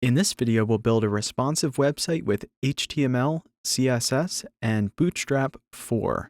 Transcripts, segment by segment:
In this video, we'll build a responsive website with HTML, CSS, and Bootstrap 4.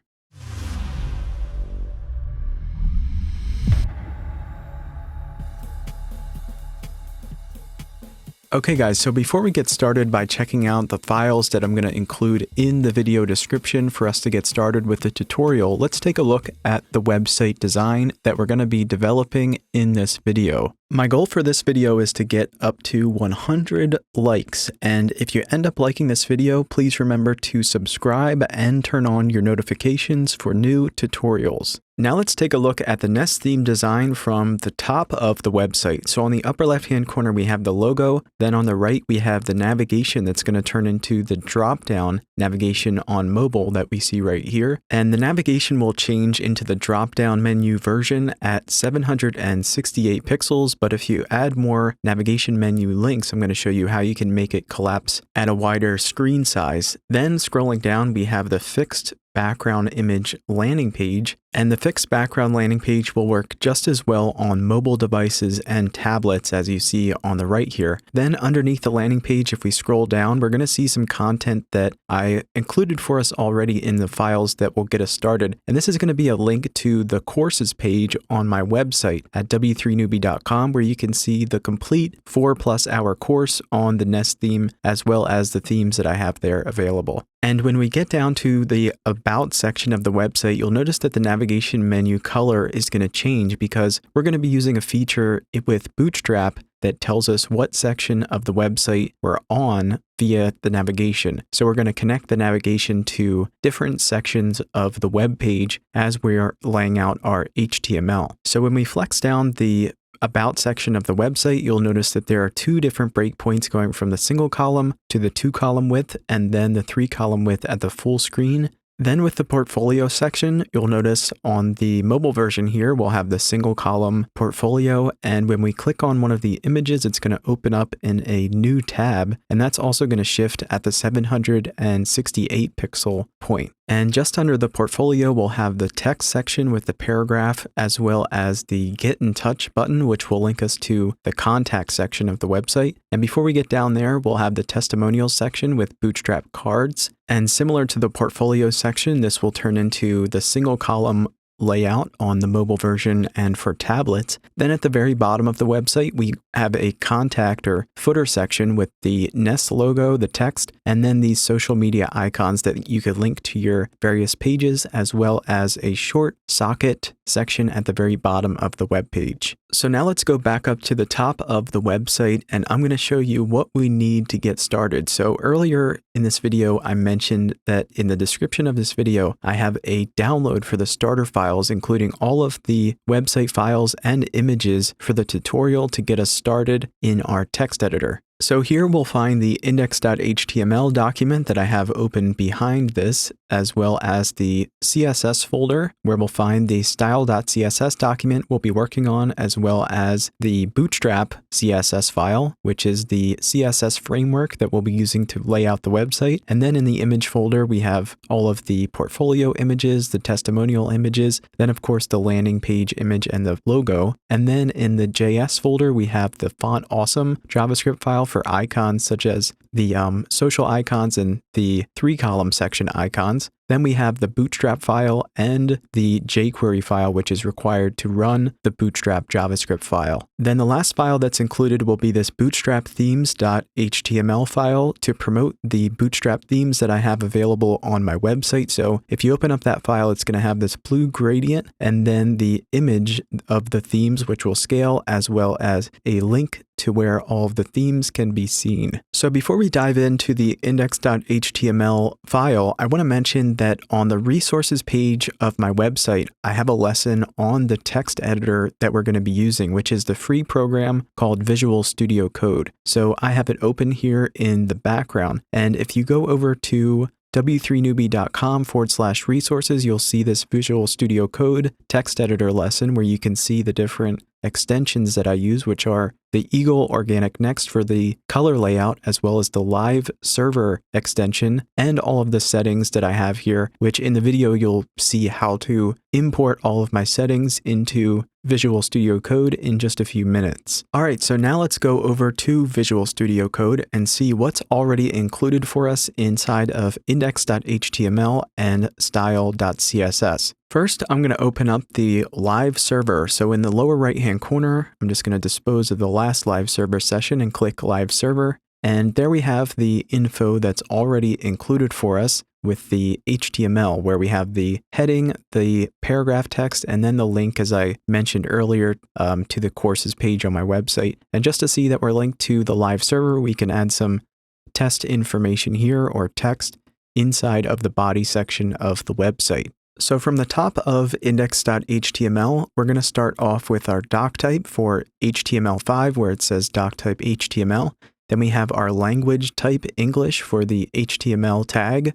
Okay guys, so before we get started by checking out the files that I'm going to include in the video description for us to get started with the tutorial, let's take a look at the website design that we're going to be developing in this video. My goal for this video is to get up to 100 likes, and if you end up liking this video, please remember to subscribe and turn on your notifications for new tutorials. Now let's take a look at the Nest theme design from the top of the website. So on the upper left-hand corner, we have the logo. Then on the right, we have the navigation that's going to turn into the drop-down navigation on mobile that we see right here. And the navigation will change into the drop-down menu version at 768 pixels. But if you add more navigation menu links, I'm going to show you how you can make it collapse at a wider screen size. Then scrolling down, we have the fixed background image landing page, and the fixed background landing page will work just as well on mobile devices and tablets as you see on the right here. Then underneath the landing page, if we scroll down, we're going to see some content that I included for us already in the files that will get us started. And this is going to be a link to the courses page on my website at w3newbie.com, where you can see the complete 4+ hour course on the Nest theme, as well as the themes that I have there available. And when we get down to the About section of the website, you'll notice that the navigation menu color is going to change because we're going to be using a feature with Bootstrap that tells us what section of the website we're on via the navigation. So we're going to connect the navigation to different sections of the web page as we're laying out our HTML. So when we flex down the About section of the website, you'll notice that there are two different breakpoints going from the single column to the 2-column width and then the 3-column width at the full screen. Then with the portfolio section, you'll notice on the mobile version here, we'll have the single column portfolio. And when we click on one of the images, it's going to open up in a new tab. And that's also going to shift at the 768 pixel point. And just under the portfolio, we'll have the text section with the paragraph, as well as the Get in Touch button, which will link us to the contact section of the website. And before we get down there, we'll have the Testimonials section with Bootstrap cards. And similar to the portfolio section, this will turn into the single column layout on the mobile version and for tablets. Then at the very bottom of the website, we have a contact or footer section with the Nest logo, the text, and then these social media icons that you could link to your various pages, as well as a short socket section at the very bottom of the web page. So now let's go back up to the top of the website, and I'm going to show you what we need to get started. So earlier in this video, I mentioned that in the description of this video, I have a download for the starter files, including all of the website files and images for the tutorial to get us started in our text editor. So here we'll find the index.html document that I have open behind this, as well as the CSS folder where we'll find the style.css document we'll be working on, as well as the Bootstrap CSS file, which is the CSS framework that we'll be using to lay out the website. And then in the image folder, we have all of the portfolio images, the testimonial images, then of course the landing page image and the logo. And then in the JS folder, we have the Font Awesome JavaScript file for icons such as the social icons and the 3-column section icons. Then we have the Bootstrap file and the jQuery file, which is required to run the Bootstrap JavaScript file. Then the last file that's included will be this Bootstrap themes.html file to promote the Bootstrap themes that I have available on my website. So if you open up that file, it's going to have this blue gradient and then the image of the themes, which will scale, as well as a link to where all of the themes can be seen. So before we dive into the index.html file, I want to mention that on the resources page of my website, I have a lesson on the text editor that we're going to be using, which is the free program called Visual Studio Code. So I have it open here in the background. And if you go over to w3newbie.com/resources, you'll see this Visual Studio Code text editor lesson where you can see the different extensions that I use, which are the Eagle Organic Next for the color layout, as well as the Live Server extension, and all of the settings that I have here, which in the video you'll see how to import all of my settings into Visual Studio Code in just a few minutes. All right, so now let's go over to Visual Studio Code and see what's already included for us inside of index.html and style.css. First, I'm going to open up the live server. So in the lower right-hand corner, I'm just going to dispose of the last live server session and click live server. And there we have the info that's already included for us with the HTML, where we have the heading, the paragraph text, and then the link, as I mentioned earlier, to the courses page on my website. And just to see that we're linked to the live server, we can add some test information here or text inside of the body section of the website. So from the top of index.html, we're going to start off with our doc type for HTML5, where it says doc type HTML. Then we have our language type English for the HTML tag.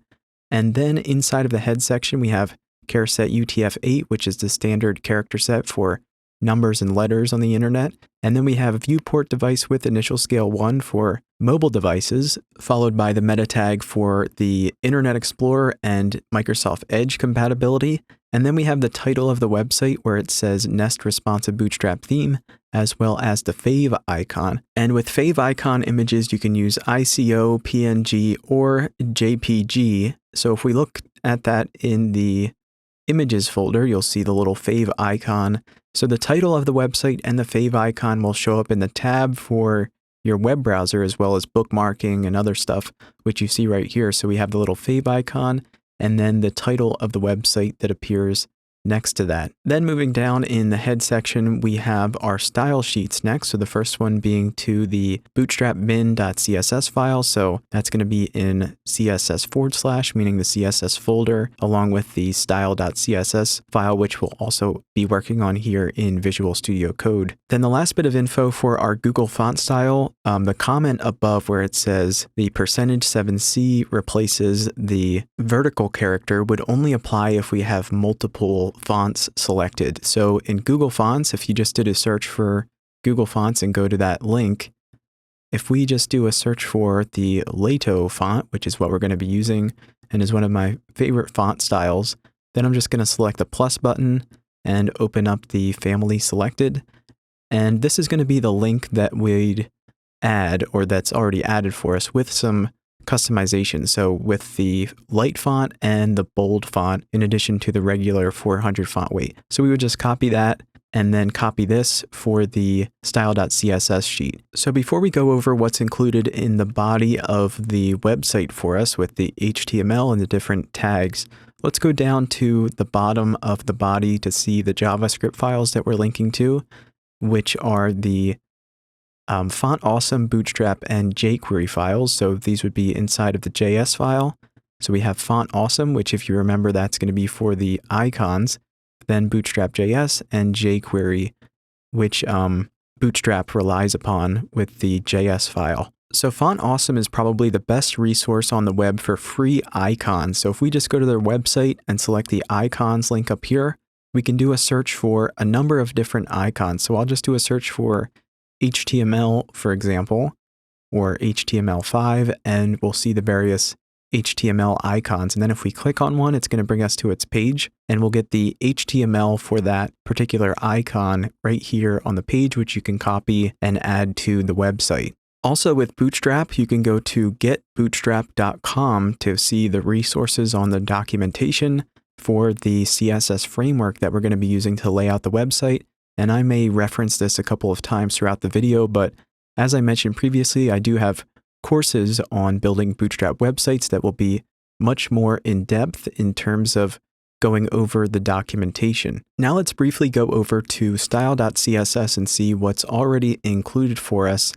And then inside of the head section, we have char set UTF-8, which is the standard character set for numbers and letters on the internet. And then we have a viewport device with initial scale 1 for mobile devices, followed by the meta tag for the Internet Explorer and Microsoft Edge compatibility. And then we have the title of the website where it says Nest Responsive Bootstrap Theme, as well as the fave icon. And with fave icon images, you can use ICO, PNG, or JPG. So if we look at that in the images folder, you'll see the little fave icon. So the title of the website and the fave icon will show up in the tab for your web browser, as well as bookmarking and other stuff, which you see right here. So we have the little fave icon and then the title of the website that appears next to that. Then moving down in the head section, we have our style sheets next. So the first one being to the bootstrap bin.css file. So that's going to be in CSS/, meaning the CSS folder, along with the style.css file, which we'll also be working on here in Visual Studio Code. Then the last bit of info for our Google font style, the comment above where it says the %7c replaces the vertical character would only apply if we have multiple fonts selected. So in Google Fonts, if you just did a search for Google Fonts and go to that link, if we just do a search for the Lato font, which is what we're going to be using and is one of my favorite font styles, then I'm just going to select the plus button and open up the family selected. And this is going to be the link that we'd add, or that's already added for us, with some customization. So with the light font and the bold font, in addition to the regular 400 font weight. So we would just copy that and then copy this for the style.css sheet. So before we go over what's included in the body of the website for us with the HTML and the different tags, let's go down to the bottom of the body to see the JavaScript files that we're linking to, which are the Font Awesome, Bootstrap, and jQuery files. So these would be inside of the JS file. So we have Font Awesome, which, if you remember, that's going to be for the icons, then Bootstrap JS, and jQuery, which Bootstrap relies upon with the JS file. So Font Awesome is probably the best resource on the web for free icons. So if we just go to their website and select the icons link up here, we can do a search for a number of different icons. So I'll just do a search for HTML, for example, or HTML5, and we'll see the various HTML icons. And then if we click on one, it's going to bring us to its page, and we'll get the HTML for that particular icon right here on the page, which you can copy and add to the website. Also with Bootstrap, you can go to getbootstrap.com to see the resources on the documentation for the CSS framework that we're going to be using to lay out the website. And I may reference this a couple of times throughout the video, but as I mentioned previously, I do have courses on building Bootstrap websites that will be much more in depth in terms of going over the documentation. Now let's briefly go over to style.css and see what's already included for us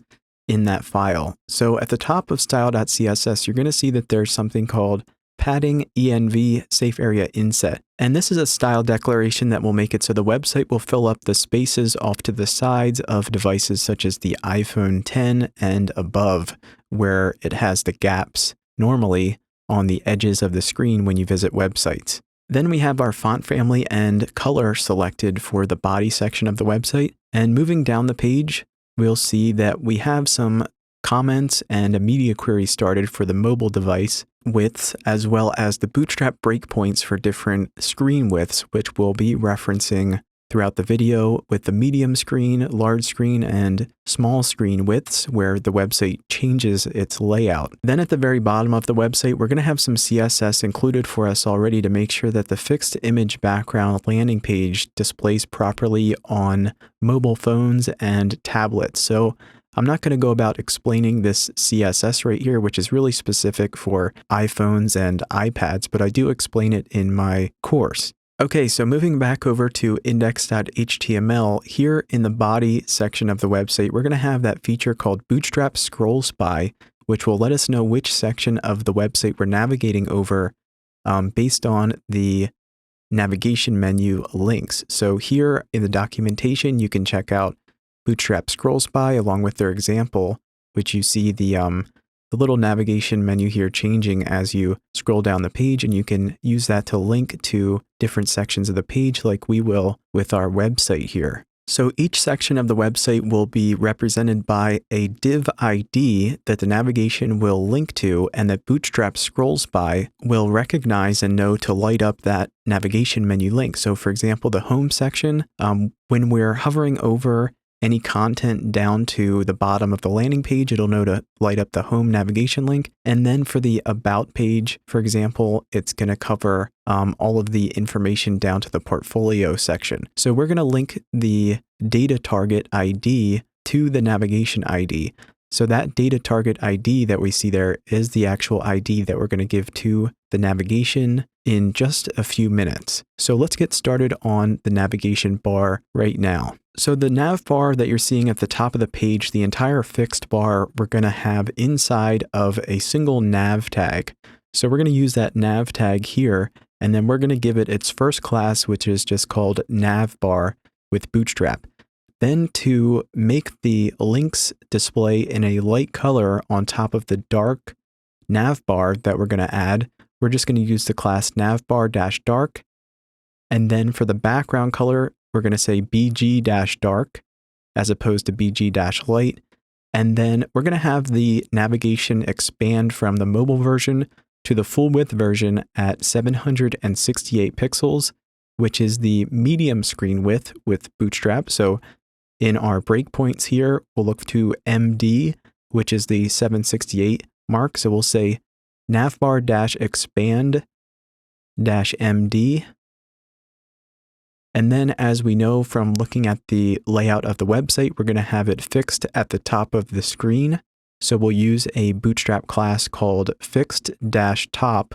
in that file. So at the top of style.css, you're going to see that there's something called padding env safe area inset. And this is a style declaration that will make it so the website will fill up the spaces off to the sides of devices such as the iPhone 10 and above, where it has the gaps normally on the edges of the screen when you visit websites. Then we have our font family and color selected for the body section of the website. And moving down the page, we'll see that we have some comments and a media query started for the mobile device widths, as well as the Bootstrap breakpoints for different screen widths, which we'll be referencing throughout the video with the medium screen, large screen, and small screen widths where the website changes its layout. Then at the very bottom of the website, we're going to have some CSS included for us already to make sure that the fixed image background landing page displays properly on mobile phones and tablets. So I'm not going to go about explaining this CSS right here, which is really specific for iPhones and iPads, but I do explain it in my course. Okay, so moving back over to index.html, here in the body section of the website, we're going to have that feature called Bootstrap Scrollspy, which will let us know which section of the website we're navigating over based on the navigation menu links. So here in the documentation, you can check out Bootstrap Scrollspy along with their example, which you see the little navigation menu here changing as you scroll down the page, and you can use that to link to different sections of the page like we will with our website here. So each section of the website will be represented by a div ID that the navigation will link to, and that Bootstrap Scrollspy will recognize and know to light up that navigation menu link. So for example, the home section, when we're hovering over any content down to the bottom of the landing page, it'll know to light up the home navigation link. And then for the about page, for example, it's going to cover all of the information down to the portfolio section. So we're going to link the data target ID to the navigation ID. So that data target ID that we see there is the actual ID that we're going to give to the navigation in just a few minutes. So let's get started on the navigation bar right now. So the nav bar that you're seeing at the top of the page, the entire fixed bar, we're going to have inside of a single nav tag. So we're going to use that nav tag here, and then we're going to give it its first class, which is just called Navbar with Bootstrap. Then to make the links display in a light color on top of the dark navbar that we're going to add, we're just going to use the class navbar-dark. And then for the background color, we're going to say bg-dark as opposed to bg-light. And then we're going to have the navigation expand from the mobile version to the full width version at 768 pixels, which is the medium screen width with Bootstrap. So in our breakpoints here, we'll look to MD, which is the 768 mark. So we'll say navbar-expand-MD. And then as we know from looking at the layout of the website, we're going to have it fixed at the top of the screen. So we'll use a Bootstrap class called fixed-top,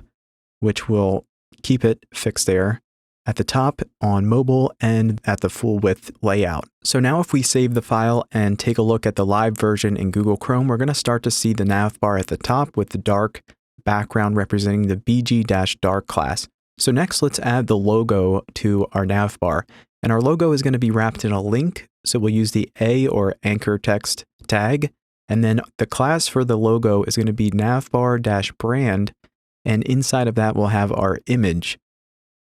which will keep it fixed there at the top on mobile and at the full width layout. So now if we save the file and take a look at the live version in Google Chrome, we're going to start to see the navbar at the top with the dark background representing the bg-dark class. So next, let's add the logo to our navbar. And our logo is going to be wrapped in a link. So we'll use the A or anchor text tag. And then the class for the logo is going to be navbar-brand. And inside of that, we'll have our image.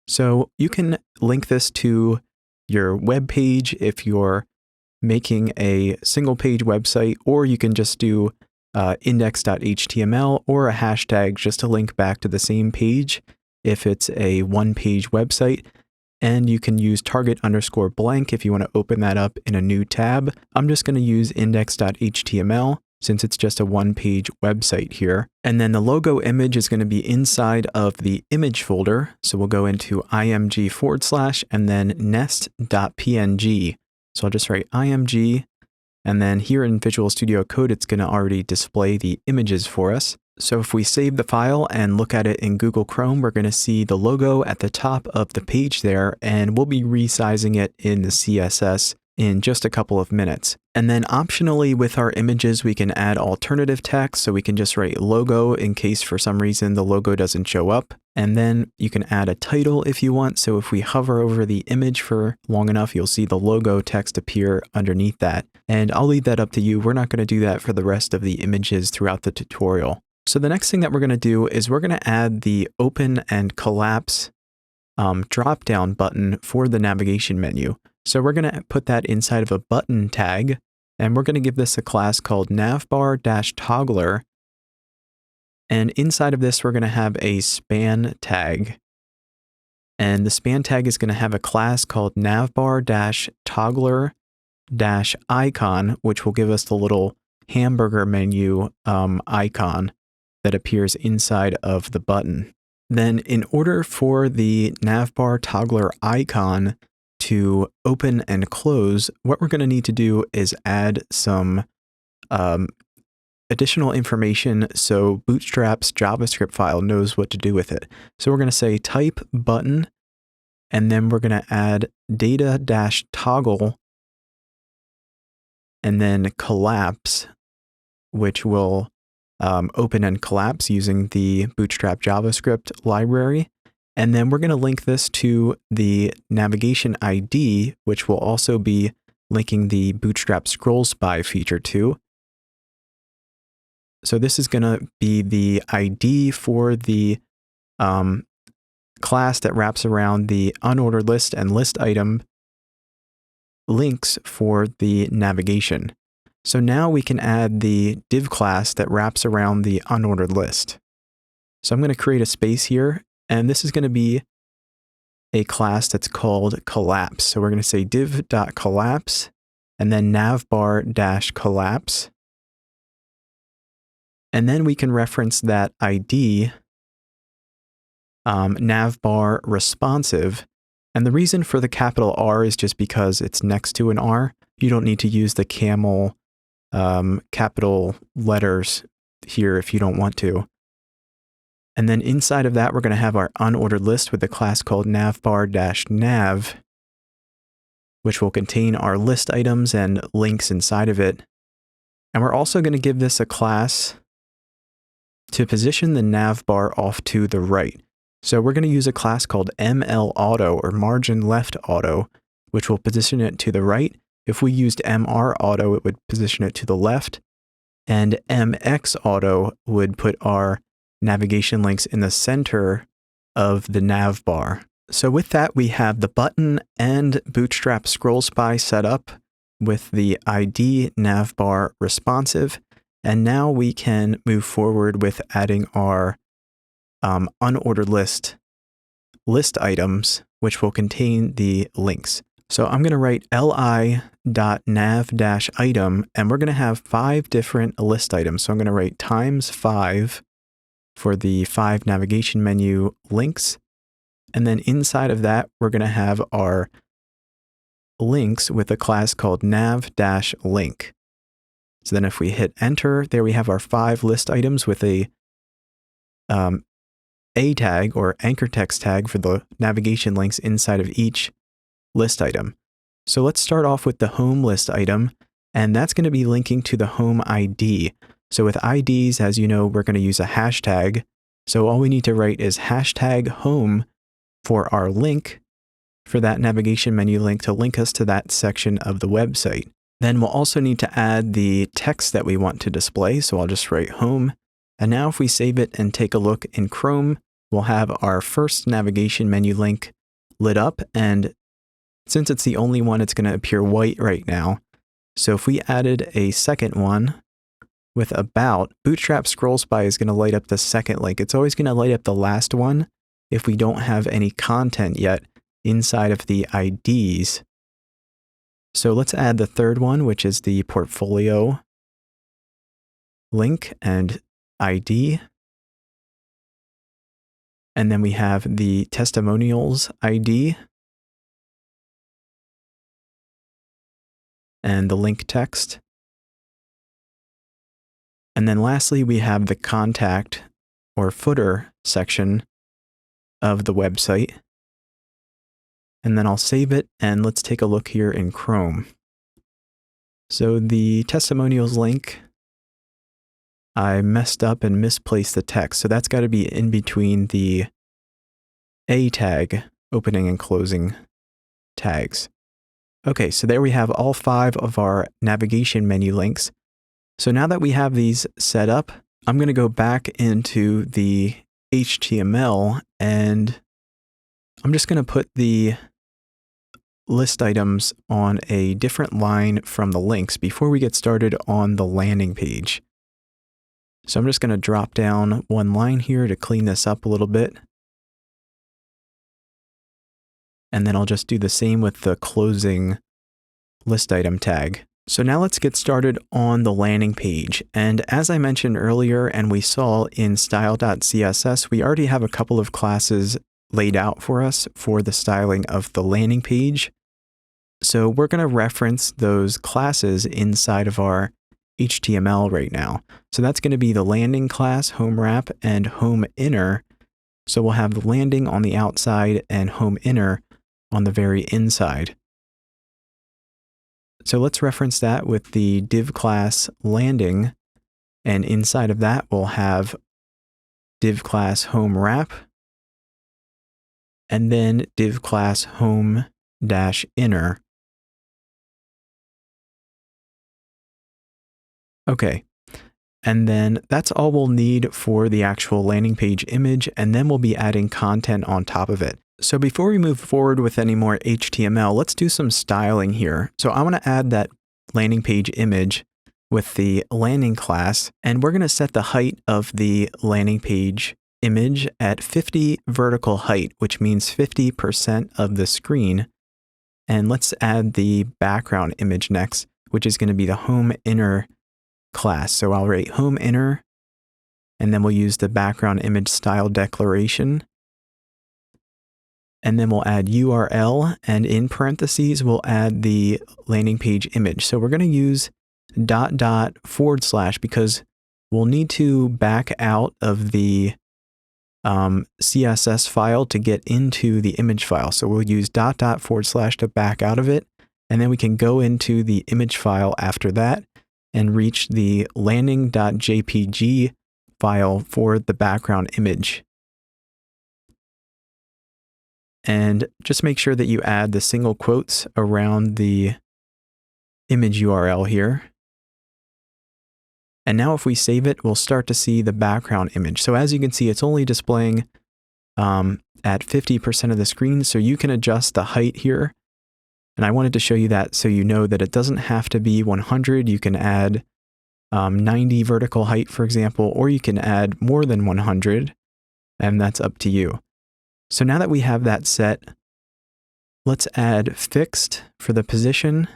So you can link this to your web page if you're making a single page website, or you can just do index.html or a hashtag just to link back to the same page if it's a one-page website. And you can use target_blank if you want to open that up in a new tab. I'm just going to use index.html since it's just a one-page website here. And then the logo image is going to be inside of the image folder. So we'll go into img/ and then nest.png. So I'll just write img, and then here in Visual Studio Code, it's going to already display the images for us. So if we save the file and look at it in Google Chrome, we're going to see the logo at the top of the page there, and we'll be resizing it in the CSS in just a couple of minutes. And then optionally with our images, we can add alternative text. So we can just write logo in case for some reason the logo doesn't show up. And then you can add a title if you want. So if we hover over the image for long enough, you'll see the logo text appear underneath that. And I'll leave that up to you. We're not going to do that for the rest of the images throughout the tutorial. So the next thing that we're going to do is we're going to add the open and collapse drop-down button for the navigation menu. So we're going to put that inside of a button tag, and we're going to give this a class called navbar-toggler. And inside of this, we're going to have a span tag. And the span tag is going to have a class called navbar-toggler-icon, which will give us the little hamburger menu icon that appears inside of the button. Then in order for the navbar toggler icon to open and close, what we're going to need to do is add some additional information so Bootstrap's JavaScript file knows what to do with it. So we're going to say type button, and then we're going to add data-toggle, and then collapse, which will open and collapse using the Bootstrap JavaScript library. And then we're going to link this to the navigation ID, which will also be linking the Bootstrap Scrollspy feature to. So this is going to be the ID for the class that wraps around the unordered list and list item links for the navigation. So now we can add the div class that wraps around the unordered list. So I'm going to create a space here, and this is going to be a class that's called collapse. So we're going to say div.collapse and then navbar-collapse. And then we can reference that ID, navbar responsive. And the reason for the capital R is just because it's next to an R. You don't need to use the camel capital letters here if you don't want to. And then inside of that, we're going to have our unordered list with a class called navbar-nav, which will contain our list items and links inside of it. And we're also going to give this a class to position the navbar off to the right. So we're going to use a class called mlAuto, or margin left auto, which will position it to the right. If we used mrAuto, it would position it to the left, and mxAuto would put our navigation links in the center of the navbar. So with that, we have the button and Bootstrap Scrollspy set up with the ID navbar responsive. And now we can move forward with adding our unordered list items, which will contain the links. So I'm going to write li.nav-item, and we're going to have 5 different list items. So I'm going to write times 5 for the 5 navigation menu links. And then inside of that, we're going to have our links with a class called nav-link. So then if we hit enter, there we have our 5 list items with a tag or anchor text tag for the navigation links inside of each list item. So let's start off with the home list item, and that's going to be linking to the home ID. So with IDs, as you know, we're going to use a hashtag. So all we need to write is hashtag home for our link for that navigation menu link to link us to that section of the website. Then we'll also need to add the text that we want to display. So I'll just write home. And now if we save it and take a look in Chrome, we'll have our first navigation menu link lit up. And since it's the only one, it's going to appear white right now. So if we added a second one with about, Bootstrap Scrollspy is going to light up the second link. It's always going to light up the last one if we don't have any content yet inside of the IDs. So let's add the third one, which is the portfolio link and ID. And then we have the testimonials ID and the link text. And then lastly, we have the contact or footer section of the website. And then I'll save it, and let's take a look here in Chrome. So the testimonials link, I messed up and misplaced the text. So that's got to be in between the A tag, opening and closing tags. Okay, so there we have all 5 of our navigation menu links. So now that we have these set up, I'm going to go back into the HTML, and I'm just going to put the list items on a different line from the links before we get started on the landing page. So I'm just going to drop down one line here to clean this up a little bit. And then I'll just do the same with the closing list item tag. So now let's get started on the landing page. And as I mentioned earlier, and we saw in style.css, we already have a couple of classes laid out for us for the styling of the landing page. So we're going to reference those classes inside of our HTML right now. So that's going to be the landing class, home wrap, and home inner. So we'll have the landing on the outside and home inner on the very inside. So let's reference that with the div class landing, and inside of that we'll have div class home wrap, and then div class home dash inner. Okay, and then that's all we'll need for the actual landing page image, and then we'll be adding content on top of it. So before we move forward with any more HTML, let's do some styling here. So I want to add that landing page image with the landing class, and we're going to set the height of the landing page image at 50 vertical height, which means 50% of the screen. And let's add the background image next, which is going to be the home inner class. So I'll write home inner, and then we'll use the background image style declaration. And then we'll add URL, and in parentheses, we'll add the landing page image. So we're going to use ... / because we'll need to back out of the CSS file to get into the image file. So we'll use ... / to back out of it. And then we can go into the image file after that and reach the landing.jpg file for the background image. And just make sure that you add the single quotes around the image URL here. And now if we save it, we'll start to see the background image. So as you can see, it's only displaying at 50% of the screen, so you can adjust the height here. And I wanted to show you that so you know that it doesn't have to be 100. You can add 90 vertical height, for example, or you can add more than 100, and that's up to you. So now that we have that set, let's add fixed for the position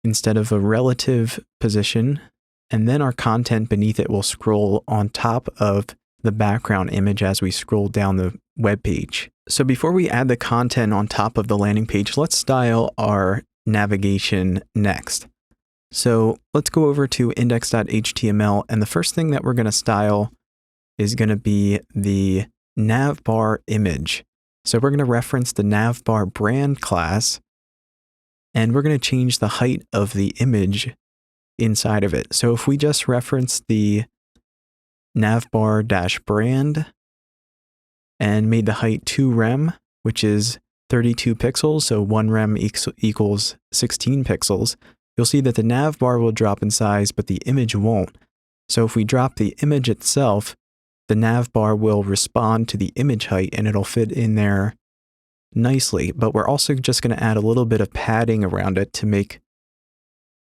instead of a relative position, and then our content beneath it will scroll on top of the background image as we scroll down the web page. So before we add the content on top of the landing page, let's style our navigation next. So let's go over to index.html, and the first thing that we're going to style is going to be the Navbar image. So we're going to reference the Navbar brand class, and we're going to change the height of the image inside of it. So if we just reference the Navbar-brand and made the height 2 rem, which is 32 pixels, so 1 rem equals 16 pixels, you'll see that the navbar will drop in size, but the image won't. So if we drop the image itself, the navbar will respond to the image height and it'll fit in there nicely. But we're also just going to add a little bit of padding around it to make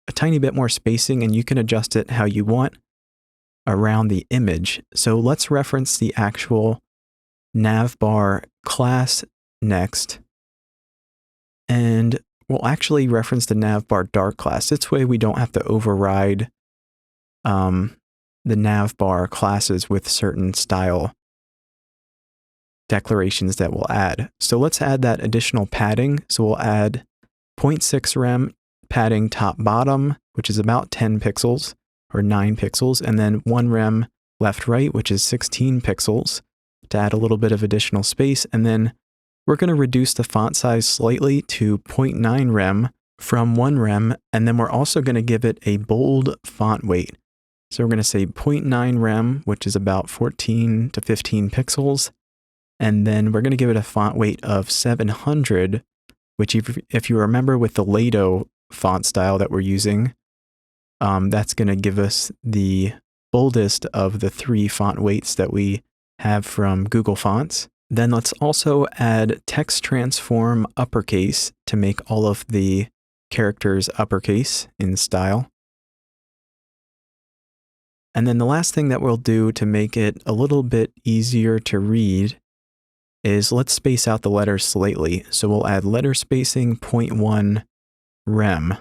a tiny bit more spacing, and you can adjust it how you want around the image. So let's reference the actual navbar class next. And we'll actually reference the navbar dark class. This way we don't have to override the navbar classes with certain style declarations that we'll add. So let's add that additional padding. So we'll add 0.6 rem padding top bottom, which is about 10 pixels or 9 pixels, and then 1 rem left right, which is 16 pixels to add a little bit of additional space. And then we're going to reduce the font size slightly to 0.9 rem from 1 rem, and then we're also going to give it a bold font weight. So we're going to say 0.9 rem, which is about 14 to 15 pixels, and then we're going to give it a font weight of 700, which if you remember with the Lato font style that we're using, that's going to give us the boldest of the 3 font weights that we have from Google Fonts. Then let's also add text transform uppercase to make all of the characters uppercase in style. And then the last thing that we'll do to make it a little bit easier to read is let's space out the letters slightly. So we'll add letter spacing 0.1 rem.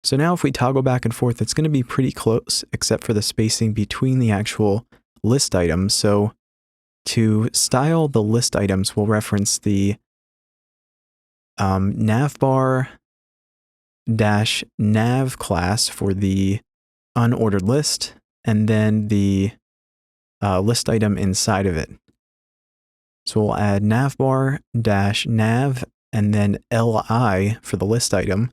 So now if we toggle back and forth, it's going to be pretty close, except for the spacing between the actual list items. So to style the list items, we'll reference the Navbar -nav class for the unordered list, and then the list item inside of it. So we'll add navbar -nav and then li for the list item.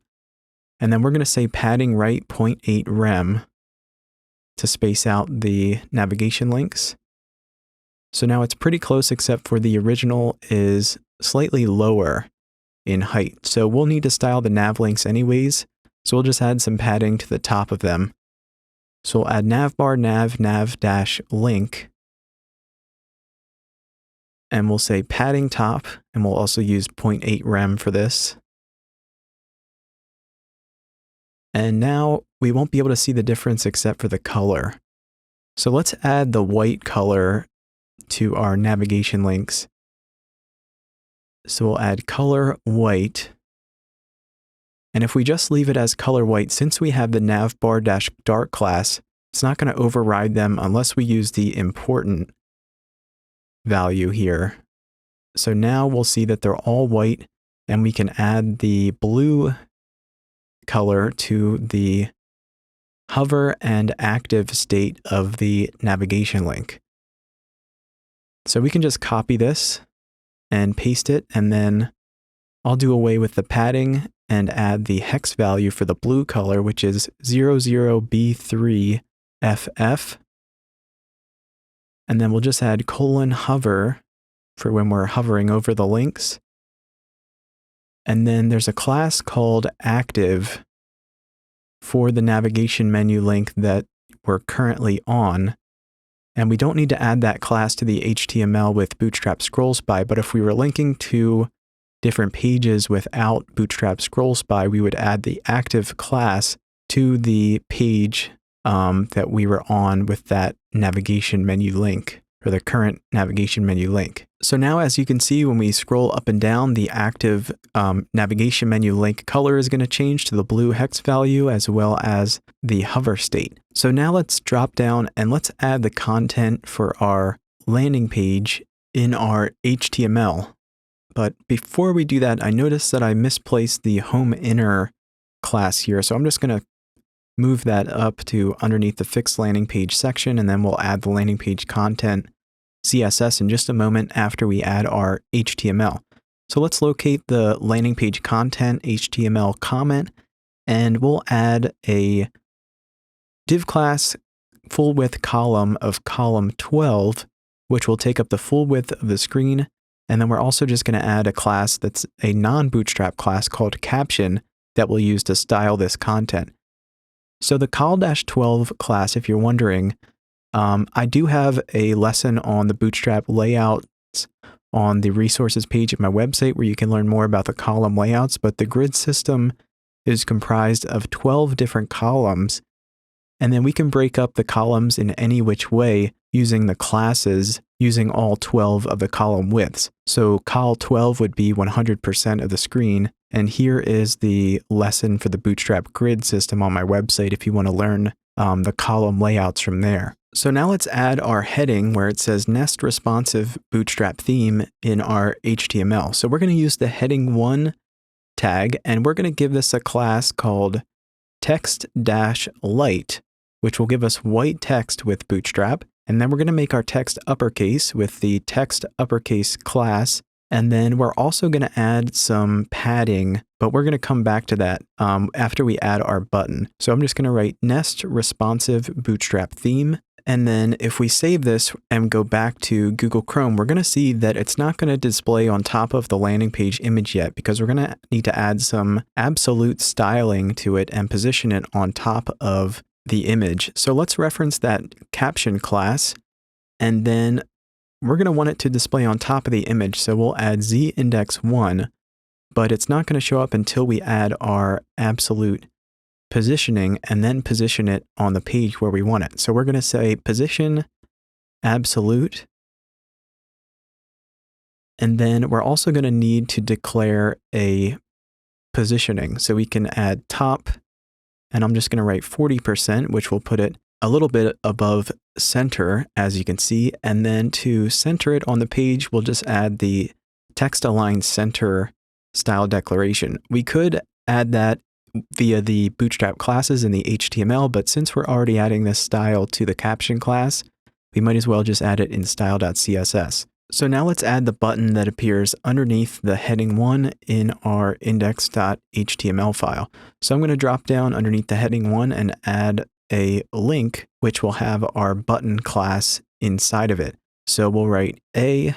And then we're going to say padding right 0.8 rem to space out the navigation links. So now it's pretty close, except for the original is slightly lower in height. So we'll need to style the nav links anyways. So we'll just add some padding to the top of them. So we'll add navbar nav-link. And we'll say padding top, and we'll also use 0.8 rem for this. And now we won't be able to see the difference except for the color. So let's add the white color to our navigation links. So we'll add color white. And if we just leave it as color white, since we have the navbar-dark class, it's not going to override them unless we use the important value here. So now we'll see that they're all white, and we can add the blue color to the hover and active state of the navigation link. So we can just copy this and paste it, and then I'll do away with the padding and add the hex value for the blue color, which is 00B3FF. And then we'll just add :hover for when we're hovering over the links. And then there's a class called active for the navigation menu link that we're currently on. And we don't need to add that class to the HTML with Bootstrap Scrollspy, but if we were linking to different pages without Bootstrap Scrollspy, we would add the active class to the page that we were on with that navigation menu link, or the current navigation menu link. So now, as you can see, when we scroll up and down, the active navigation menu link color is going to change to the blue hex value, as well as the hover state. So now let's drop down and let's add the content for our landing page in our HTML. But before we do that, I noticed that I misplaced the home inner class here. So I'm just going to move that up to underneath the fixed landing page section, and then we'll add the landing page content CSS in just a moment after we add our HTML. So let's locate the landing page content HTML comment, and we'll add a div class full width column of column 12, which will take up the full width of the screen. And then we're also just going to add a class that's a non-Bootstrap class called caption that we'll use to style this content. So the col-12 class, if you're wondering, I do have a lesson on the Bootstrap layouts on the resources page of my website where you can learn more about the column layouts, but the grid system is comprised of 12 different columns, and then we can break up the columns in any which way using the classes using all 12 of the column widths. So col12 would be 100% of the screen, and here is the lesson for the Bootstrap grid system on my website if you want to learn the column layouts from there. So now let's add our heading where it says Nest Responsive Bootstrap Theme in our HTML. So we're going to use the heading 1 tag, and we're going to give this a class called text-light, which will give us white text with Bootstrap. And then we're going to make our text uppercase with the text uppercase class. And then we're also going to add some padding, but we're going to come back to that after we add our button. So I'm just going to write Nest Responsive Bootstrap Theme. And then if we save this and go back to Google Chrome, we're going to see that it's not going to display on top of the landing page image yet, because we're going to need to add some absolute styling to it and position it on top of the image. So let's reference that caption class, and then we're going to want it to display on top of the image. So we'll add z index 1, but it's not going to show up until we add our absolute positioning and then position it on the page where we want it. So we're going to say position absolute. And then we're also going to need to declare a positioning. So we can add top, and I'm just going to write 40%, which will put it a little bit above center, as you can see. And then to center it on the page, we'll just add the text align center style declaration. We could add that via the Bootstrap classes in the HTML, but since we're already adding this style to the caption class, we might as well just add it in style.css. So now let's add the button that appears underneath the heading 1 in our index.html file. So I'm going to drop down underneath the heading 1 and add a link, which will have our button class inside of it. So we'll write a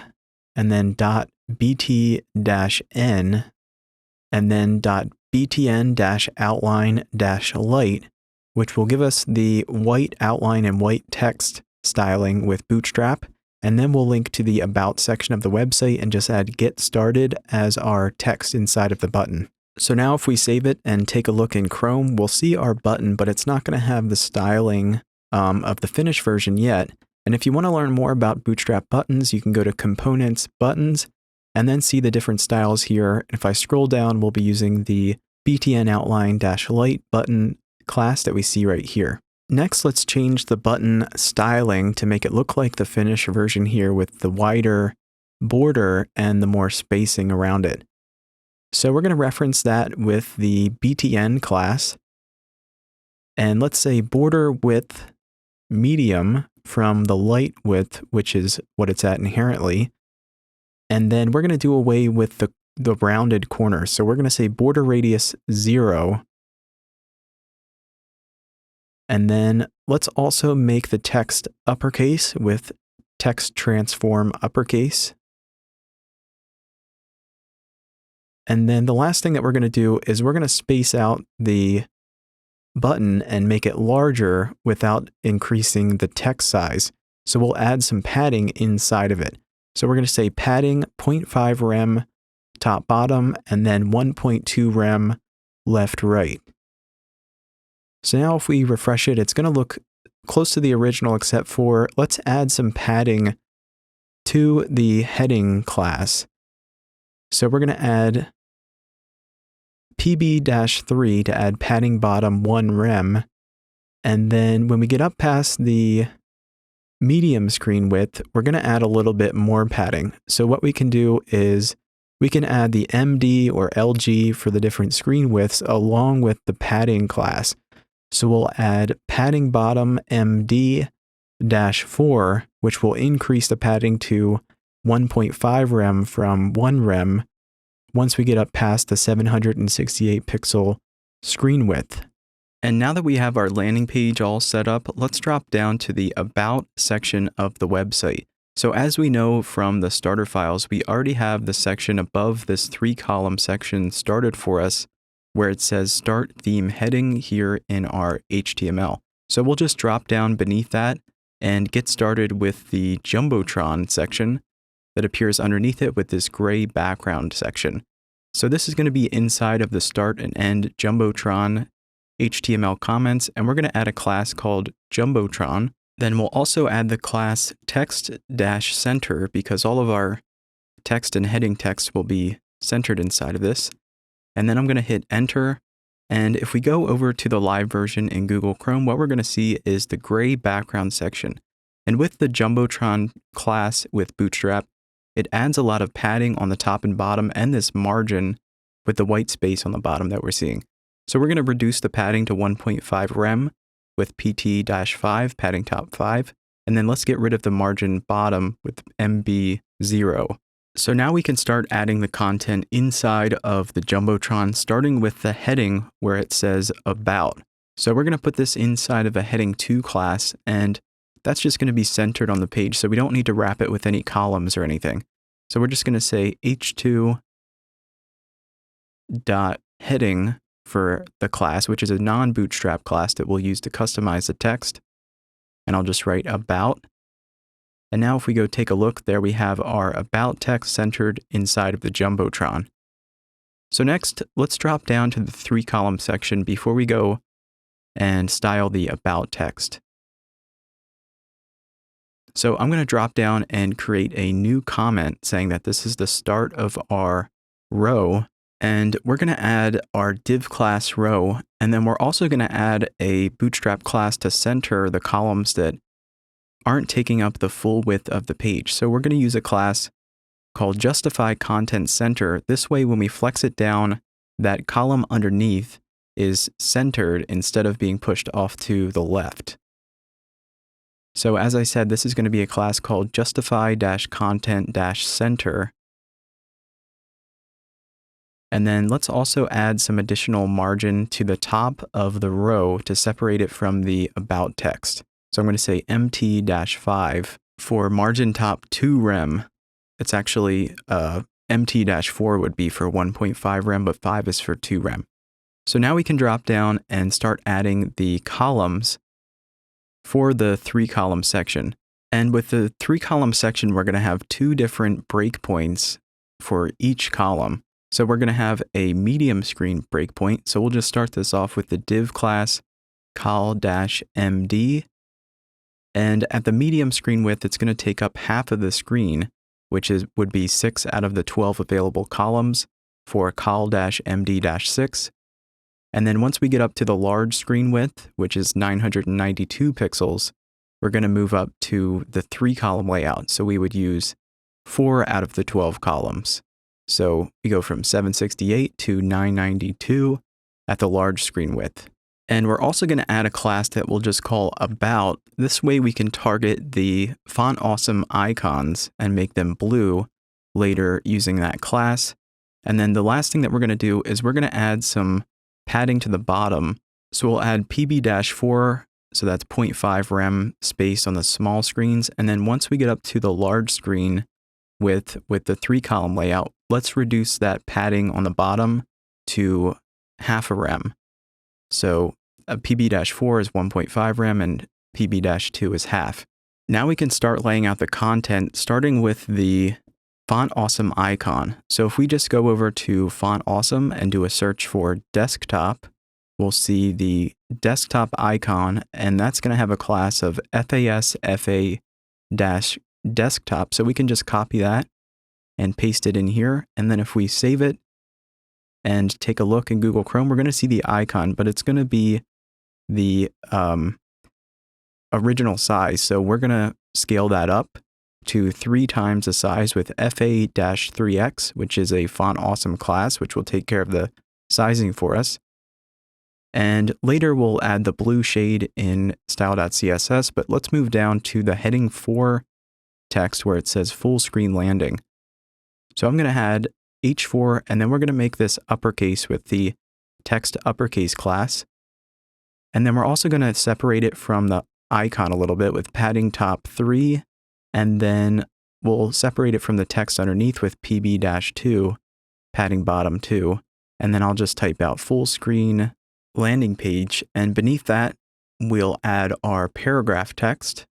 and then .bt-n and then .btn-outline-light, which will give us the white outline and white text styling with Bootstrap. And then we'll link to the About section of the website and just add Get Started as our text inside of the button. So now if we save it and take a look in Chrome, we'll see our button, but it's not going to have the styling of the finished version yet. And if you want to learn more about Bootstrap buttons, you can go to Components, Buttons, and then see the different styles here. If I scroll down, we'll be using the BTN outline-light button class that we see right here. Next, let's change the button styling to make it look like the finished version here with the wider border and the more spacing around it. So we're going to reference that with the BTN class. And let's say border width medium from the light width, which is what it's at inherently. And then we're going to do away with the rounded corners. So we're going to say border radius 0. And then let's also make the text uppercase with text transform uppercase. And then the last thing that we're going to do is we're going to space out the button and make it larger without increasing the text size. So we'll add some padding inside of it. So we're going to say padding 0.5 rem top bottom and then 1.2 rem left right. So now if we refresh it, it's going to look close to the original, except for let's add some padding to the heading class. So we're going to add pb-3 to add padding bottom 1 rem. And then when we get up past the medium screen width, we're going to add a little bit more padding. So what we can do is we can add the MD or LG for the different screen widths along with the padding class. So we'll add padding bottom MD-4, which will increase the padding to 1.5 rem from 1 rem once we get up past the 768 pixel screen width. And now that we have our landing page all set up, let's drop down to the About section of the website. So as we know from the starter files, we already have the section above this 3-column section started for us, where it says Start Theme Heading here in our HTML. So we'll just drop down beneath that and get started with the Jumbotron section that appears underneath it with this gray background section. So this is going to be inside of the Start and End Jumbotron HTML comments, and we're going to add a class called Jumbotron. Then we'll also add the class text-center because all of our text and heading text will be centered inside of this. And then I'm going to hit enter. And if we go over to the live version in Google Chrome, what we're going to see is the gray background section. And with the Jumbotron class with Bootstrap, it adds a lot of padding on the top and bottom and this margin with the white space on the bottom that we're seeing. So we're going to reduce the padding to 1.5 rem with pt-5, padding top 5. And then let's get rid of the margin bottom with MB0. So now we can start adding the content inside of the Jumbotron, starting with the heading where it says About. So we're going to put this inside of a heading 2 class, and that's just going to be centered on the page, so we don't need to wrap it with any columns or anything. So we're just going to say h2.heading for the class, which is a non-Bootstrap class that we'll use to customize the text. And I'll just write About. And now if we go take a look, there we have our about text centered inside of the Jumbotron. So next, let's drop down to the 3-column section before we go and style the about text. So I'm going to drop down and create a new comment saying that this is the start of our row, and we're going to add our div class row, and then we're also going to add a Bootstrap class to center the columns that aren't taking up the full width of the page. So we're going to use a class called Justify Content Center. This way, when we flex it down, that column underneath is centered instead of being pushed off to the left. So as I said, this is going to be a class called Justify-Content-Center. And then let's also add some additional margin to the top of the row to separate it from the about text. So I'm going to say MT-5 for margin top 2 rem. It's actually MT-4 would be for 1.5 rem, but 5 is for 2 rem. So now we can drop down and start adding the columns for the 3-column section. And with the 3-column section, we're going to have 2 different breakpoints for each column. So we're going to have a medium screen breakpoint. So we'll just start this off with the div class col-md. And at the medium screen width, it's going to take up half of the screen, which would be 6 out of the 12 available columns for col-md-6. And then once we get up to the large screen width, which is 992 pixels, we're going to move up to the 3-column layout. So we would use 4 out of the 12 columns. So we go from 768 to 992 at the large screen width. And we're also going to add a class that we'll just call about. This way we can target the Font Awesome icons and make them blue later using that class. And then the last thing that we're going to do is we're going to add some padding to the bottom. So we'll add PB-4, so that's 0.5 rem space on the small screens. And then once we get up to the large screen with the 3-column layout, let's reduce that padding on the bottom to half a rem. So a PB-4 is 1.5 rem and PB-2 is half. Now we can start laying out the content, starting with the Font Awesome icon. So if we just go over to Font Awesome and do a search for desktop, we'll see the desktop icon, and that's going to have a class of FASFA-desktop. So we can just copy that and paste it in here. And then if we save it and take a look in Google Chrome, we're going to see the icon, but it's going to be the original size. So we're going to scale that up to 3 times the size with FA-3X, which is a Font Awesome class, which will take care of the sizing for us. And later we'll add the blue shade in style.css, but let's move down to the heading 4 text where it says full screen landing. So I'm going to add H4, and then we're going to make this uppercase with the text uppercase class. And then we're also going to separate it from the icon a little bit with padding top 3, and then we'll separate it from the text underneath with PB-2, padding bottom 2. And then I'll just type out full screen landing page, and beneath that, we'll add our paragraph text.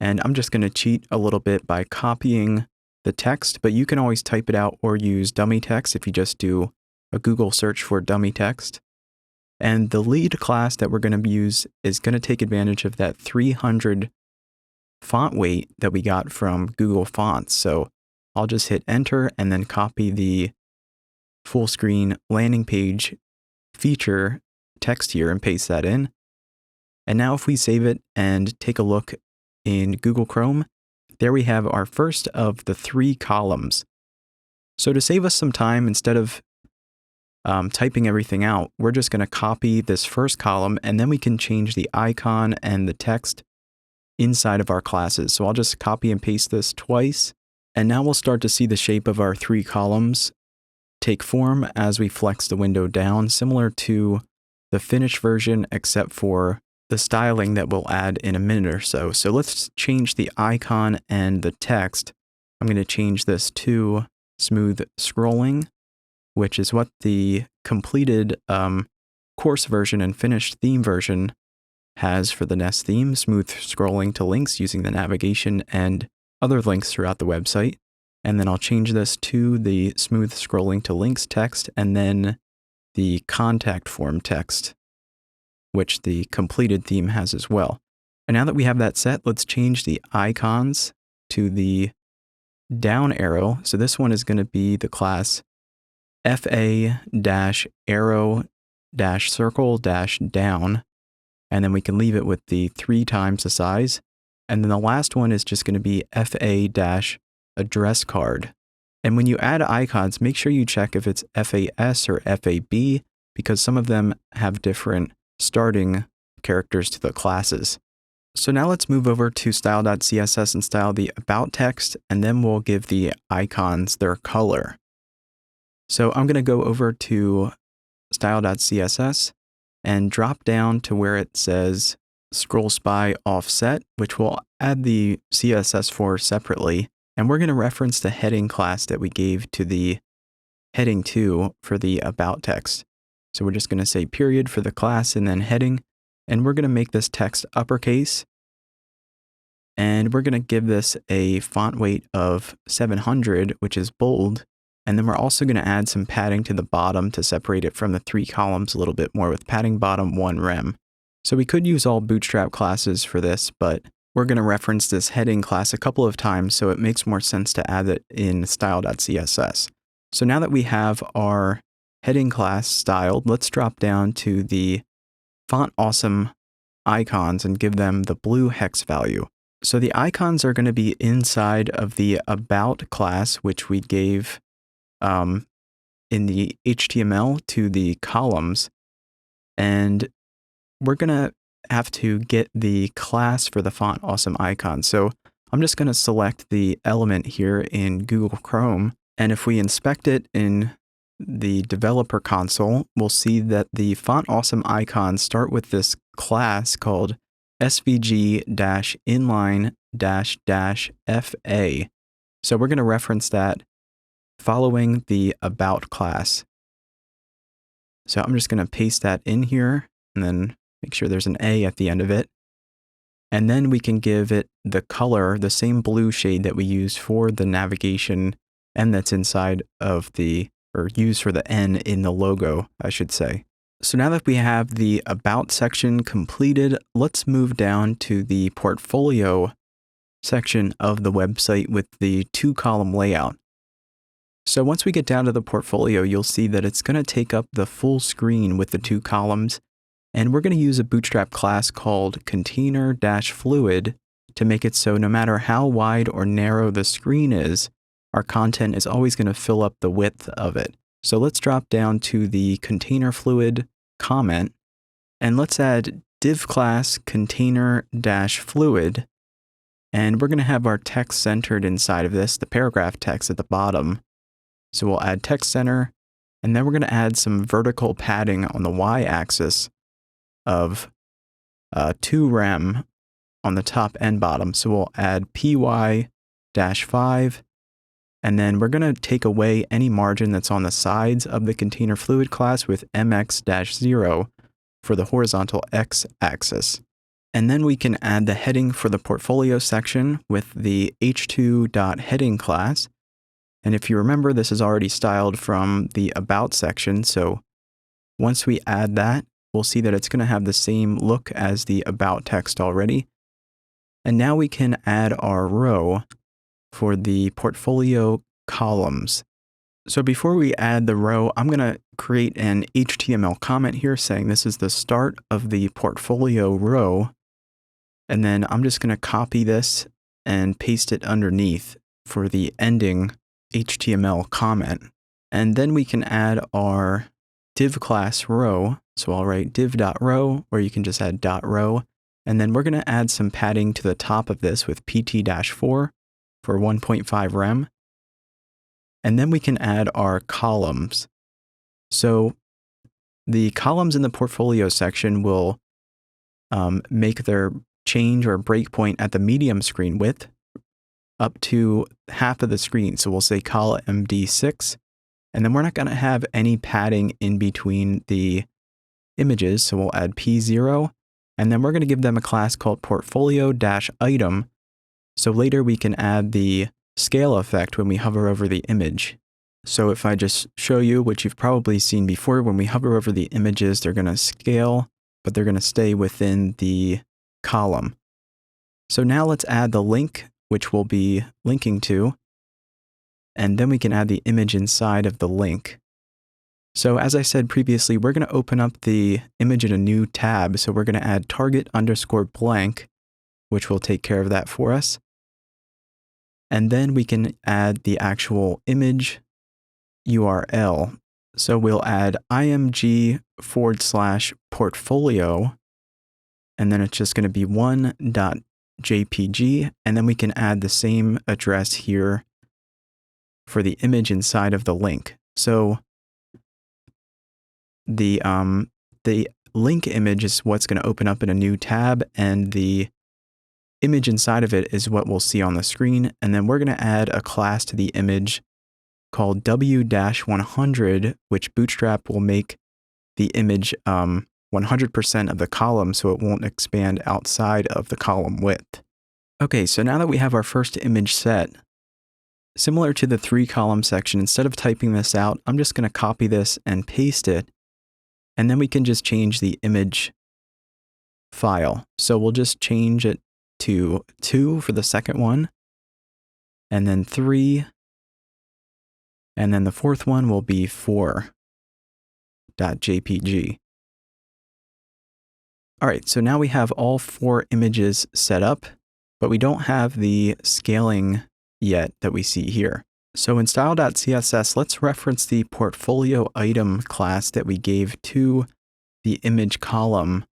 And I'm just going to cheat a little bit by copying the text, but you can always type it out or use dummy text if you just do a Google search for dummy text. And the lead class that we're going to use is going to take advantage of that 300 font weight that we got from Google Fonts. So I'll just hit enter and then copy the full screen landing page feature text here and paste that in. And now if we save it and take a look in Google Chrome, there we have our first of the 3 columns. So to save us some time, instead of typing everything out, we're just going to copy this first column, and then we can change the icon and the text inside of our classes. So I'll just copy and paste this twice, and now we'll start to see the shape of our 3 columns take form as we flex the window down, similar to the finished version, except for the styling that we'll add in a minute or so. So let's change the icon and the text. I'm going to change this to smooth scrolling, which is what the completed course version and finished theme version has for the Nest theme, smooth scrolling to links using the navigation and other links throughout the website. And then I'll change this to the smooth scrolling to links text and then the contact form text, which the completed theme has as well. And now that we have that set, let's change the icons to the down arrow. So this one is going to be the class fa-arrow-circle-down. And then we can leave it with the 3 times the size. And then the last one is just going to be fa-address card. And when you add icons, make sure you check if it's FAS or FAB, because some of them have different starting characters to the classes. So now let's move over to style.css and style the about text, and then we'll give the icons their color. So I'm going to go over to style.css and drop down to where it says Scrollspy offset, which we'll add the CSS for separately. And we're going to reference the heading class that we gave to the heading 2 for the about text. So we're just going to say period for the class and then heading. And we're going to make this text uppercase. And we're going to give this a font weight of 700, which is bold. And then we're also going to add some padding to the bottom to separate it from the 3 columns a little bit more with padding bottom 1 rem. So we could use all Bootstrap classes for this, but we're going to reference this heading class a couple of times, so it makes more sense to add it in style.css. So now that we have our heading class styled, let's drop down to the font awesome icons and give them the blue hex value. So the icons are going to be inside of the about class, which we gave in the HTML to the columns. And we're going to have to get the class for the font awesome icon. So I'm just going to select the element here in Google Chrome. And if we inspect it in the developer console, we'll see that the font awesome icons start with this class called svg-inline-fa. So we're going to reference that following the about class. So I'm just going to paste that in here and then make sure there's an A at the end of it. And then we can give it the color, the same blue shade that we use for the navigation and that's inside of the, or used for the N in the logo, I should say. So now that we have the about section completed, let's move down to the portfolio section of the website with the 2-column layout. So once we get down to the portfolio, you'll see that it's going to take up the full screen with the 2 columns. And we're going to use a Bootstrap class called container-fluid to make it so no matter how wide or narrow the screen is, our content is always going to fill up the width of it. So let's drop down to the container-fluid comment, and let's add div class container-fluid. And we're going to have our text centered inside of this, the paragraph text at the bottom. So we'll add text center, and then we're going to add some vertical padding on the y-axis of 2 rem on the top and bottom. So we'll add py-5, and then we're going to take away any margin that's on the sides of the container fluid class with mx-0 for the horizontal x-axis. And then we can add the heading for the portfolio section with the h2.heading class. And if you remember, this is already styled from the about section. So once we add that, we'll see that it's going to have the same look as the about text already. And now we can add our row for the portfolio columns. So before we add the row, I'm going to create an HTML comment here saying this is the start of the portfolio row. And then I'm just going to copy this and paste it underneath for the ending HTML comment. And then we can add our div class row. So I'll write div.row, or you can just add .row. And then we're going to add some padding to the top of this with pt-4 for 1.5 rem. And then we can add our columns. So the columns in the portfolio section will make their change or breakpoint at the medium screen width up to half of the screen. So we'll say column D6, and then we're not going to have any padding in between the images. So we'll add P0, And then we're going to give them a class called portfolio-item. So later we can add the scale effect when we hover over the image. So if I just show you, which you've probably seen before, when we hover over the images, they're going to scale, but they're going to stay within the column. So now let's add the link, which we'll be linking to, and then we can add the image inside of the link. So as I said previously, we're going to open up the image in a new tab. So we're going to add target_blank, which will take care of that for us. And then we can add the actual image URL. So we'll add img/portfolio, and then it's just going to be 1.jpg, and then we can add the same address here for the image inside of the link. So the link image is what's going to open up in a new tab, and the image inside of it is what we'll see on the screen. And then we're going to add a class to the image called w-100, which Bootstrap will make the image 100% of the column, so it won't expand outside of the column width. Okay, so now that we have our first image set, similar to the 3-column section, instead of typing this out, I'm just going to copy this and paste it, and then we can just change the image file. So we'll just change it to 2 for the second one, and then 3, and then the fourth one will be 4.jpg. All right, so now we have all 4 images set up, but we don't have the scaling yet that we see here. So in style.css, let's reference the portfolio item class that we gave to the image column.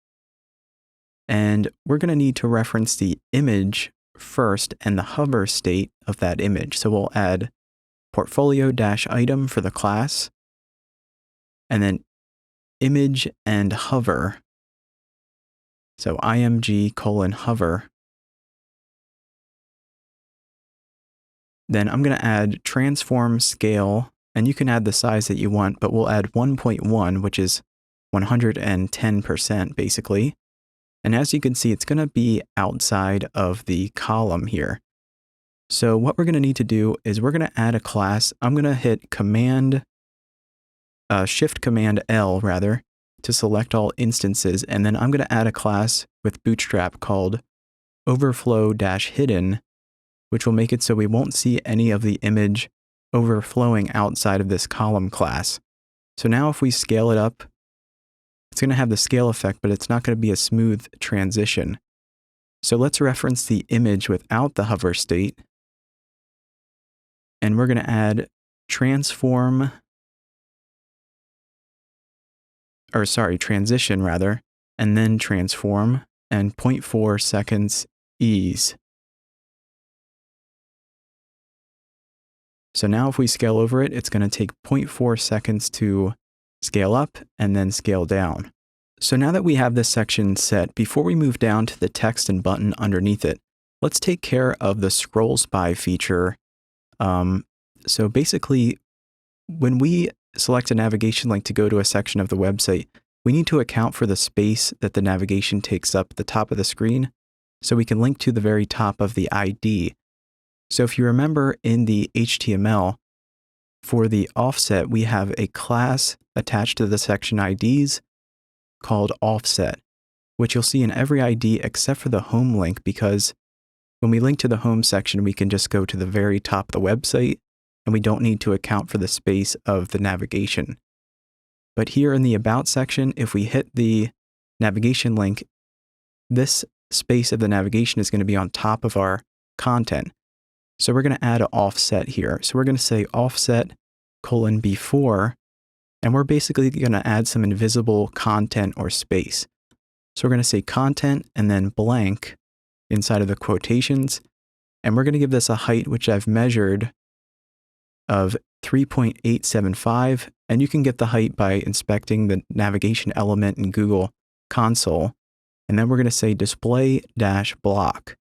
And we're going to need to reference the image first and the hover state of that image. So we'll add portfolio-item for the class, and then image and hover. So img:hover. Then I'm going to add transform scale, and you can add the size that you want, but we'll add 1.1, which is 110% basically. And as you can see, it's going to be outside of the column here. So what we're going to need to do is we're going to add a class. I'm going to hit Shift Command L rather, to select all instances, and then I'm going to add a class with Bootstrap called overflow-hidden, which will make it so we won't see any of the image overflowing outside of this column class. So now if we scale it up, it's going to have the scale effect, but it's not going to be a smooth transition. So let's reference the image without the hover state, and we're going to add transition rather, and then transform, and 0.4 seconds ease. So now if we scale over it, it's going to take 0.4 seconds to scale up and then scale down. So now that we have this section set, before we move down to the text and button underneath it, let's take care of the Scrollspy feature. So basically, when we select a navigation link to go to a section of the website, we need to account for the space that the navigation takes up at the top of the screen, so we can link to the very top of the ID. So if you remember in the HTML, for the offset, we have a class attached to the section IDs called offset, which you'll see in every ID except for the home link, because when we link to the home section, we can just go to the very top of the website, and we don't need to account for the space of the navigation. But here in the About section, if we hit the navigation link, this space of the navigation is going to be on top of our content. So we're going to add an offset here. So we're going to say offset:before, and we're basically going to add some invisible content or space. So we're going to say content and then blank inside of the quotations, and we're going to give this a height, which I've measured, of 3.875, and you can get the height by inspecting the navigation element in Google Console. And then we're going to say display-block.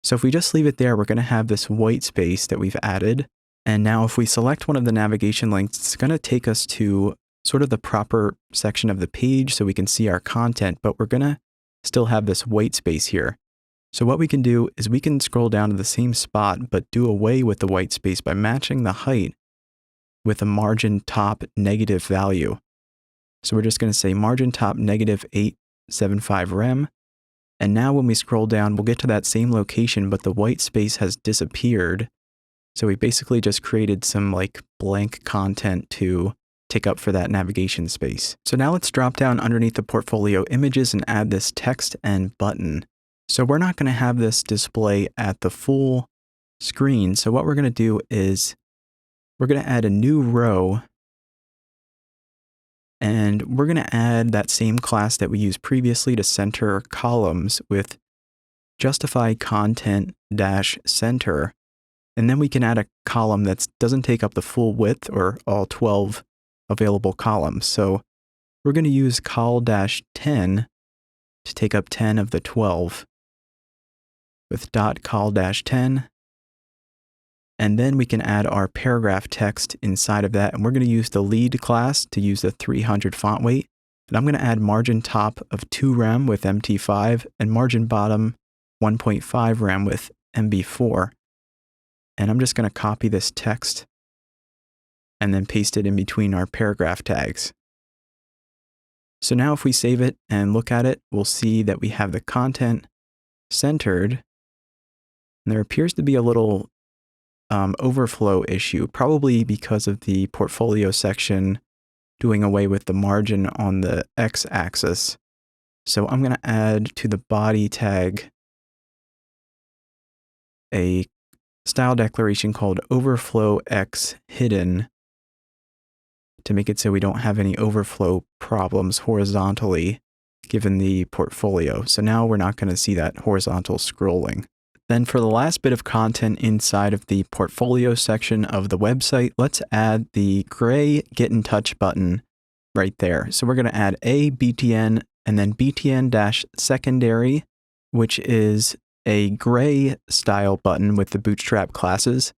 So if we just leave it there, we're going to have this white space that we've added. And now if we select one of the navigation links, it's going to take us to sort of the proper section of the page so we can see our content, but we're going to still have this white space here. So what we can do is we can scroll down to the same spot, but do away with the white space by matching the height with a margin top negative value. So we're just going to say margin top negative 875 rem. And now when we scroll down, we'll get to that same location, but the white space has disappeared. So we basically just created some like blank content to take up for that navigation space. So now let's drop down underneath the portfolio images and add this text and button. So we're not going to have this display at the full screen. So what we're going to do is we're going to add a new row, and we're going to add that same class that we used previously to center columns with justify content dash center. And then we can add a column that doesn't take up the full width or all 12 available columns. So we're going to use col-10 to take up 10 of the 12 with .col-10. And then we can add our paragraph text inside of that. And we're going to use the lead class to use the 300 font weight. And I'm going to add margin top of 2 rem with MT5 and margin bottom 1.5 rem with MB4. And I'm just going to copy this text and then paste it in between our paragraph tags. So now if we save it and look at it, we'll see that we have the content centered. And there appears to be a little overflow issue, probably because of the portfolio section doing away with the margin on the x-axis. So I'm going to add to the body tag a style declaration called overflow x hidden to make it so we don't have any overflow problems horizontally given the portfolio. So now we're not going to see that horizontal scrolling. Then for the last bit of content inside of the portfolio section of the website, let's add the gray Get in Touch button right there. So we're going to add a BTN and then BTN-secondary, which is a gray style button with the Bootstrap classes.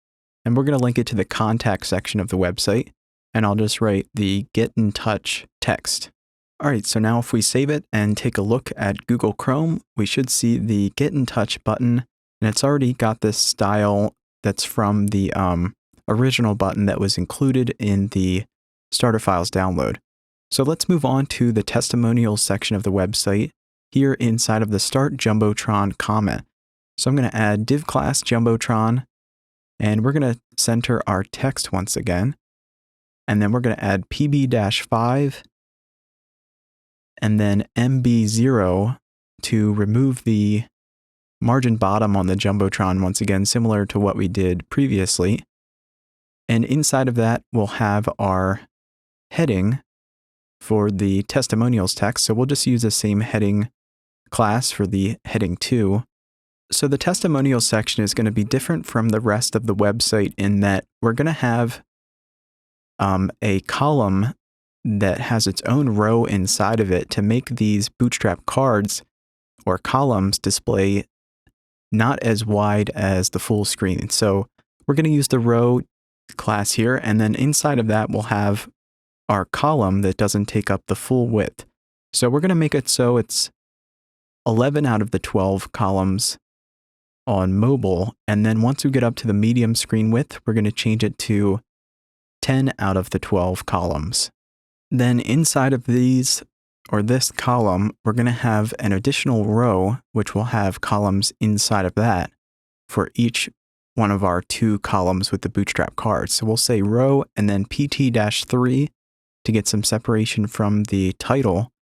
And we're going to link it to the contact section of the website. And I'll just write the Get in Touch text. All right, so now if we save it and take a look at Google Chrome, we should see the Get in Touch button. And it's already got this style that's from the original button that was included in the starter files download. So let's move on to the testimonials section of the website here inside of the Start Jumbotron comment. So I'm going to add div class Jumbotron, and we're going to center our text once again. And then we're going to add PB-5 and then MB0 to remove the margin bottom on the Jumbotron once again, similar to what we did previously. And inside of that, we'll have our heading for the testimonials text. So we'll just use the same heading class for the heading 2. So the testimonials section is going to be different from the rest of the website in that we're going to have a column that has its own row inside of it to make these Bootstrap cards or columns display not as wide as the full screen. So we're going to use the row class here, and then inside of that we'll have our column that doesn't take up the full width. So we're going to make it so it's 11 out of the 12 columns on mobile, and then once we get up to the medium screen width, we're going to change it to 10 out of the 12 columns. Then inside of these, or this column, we're going to have an additional row, which will have columns inside of that for each one of our 2 columns with the Bootstrap cards. So we'll say row and then PT-3 to get some separation from the title.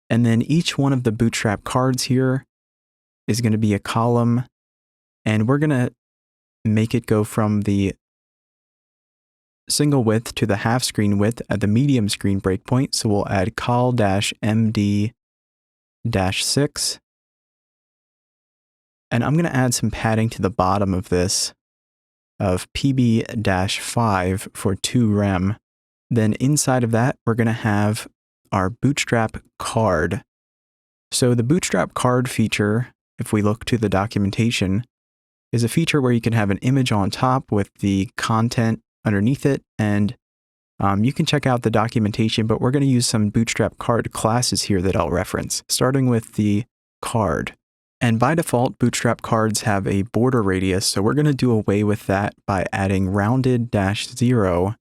And then each one of the Bootstrap cards here is going to be a column, and we're going to make it go from the single width to the half screen width at the medium screen breakpoint. So we'll add col-MD-6. And I'm going to add some padding to the bottom of this of PB-5 for 2 rem. Then inside of that, we're going to have our Bootstrap card. So the Bootstrap card feature, if we look to the documentation, is a feature where you can have an image on top with the content underneath it, and You can check out the documentation, but we're going to use some Bootstrap card classes here that I'll reference, starting with the card. And by default, Bootstrap cards have a border radius, so we're going to do away with that by adding rounded-0.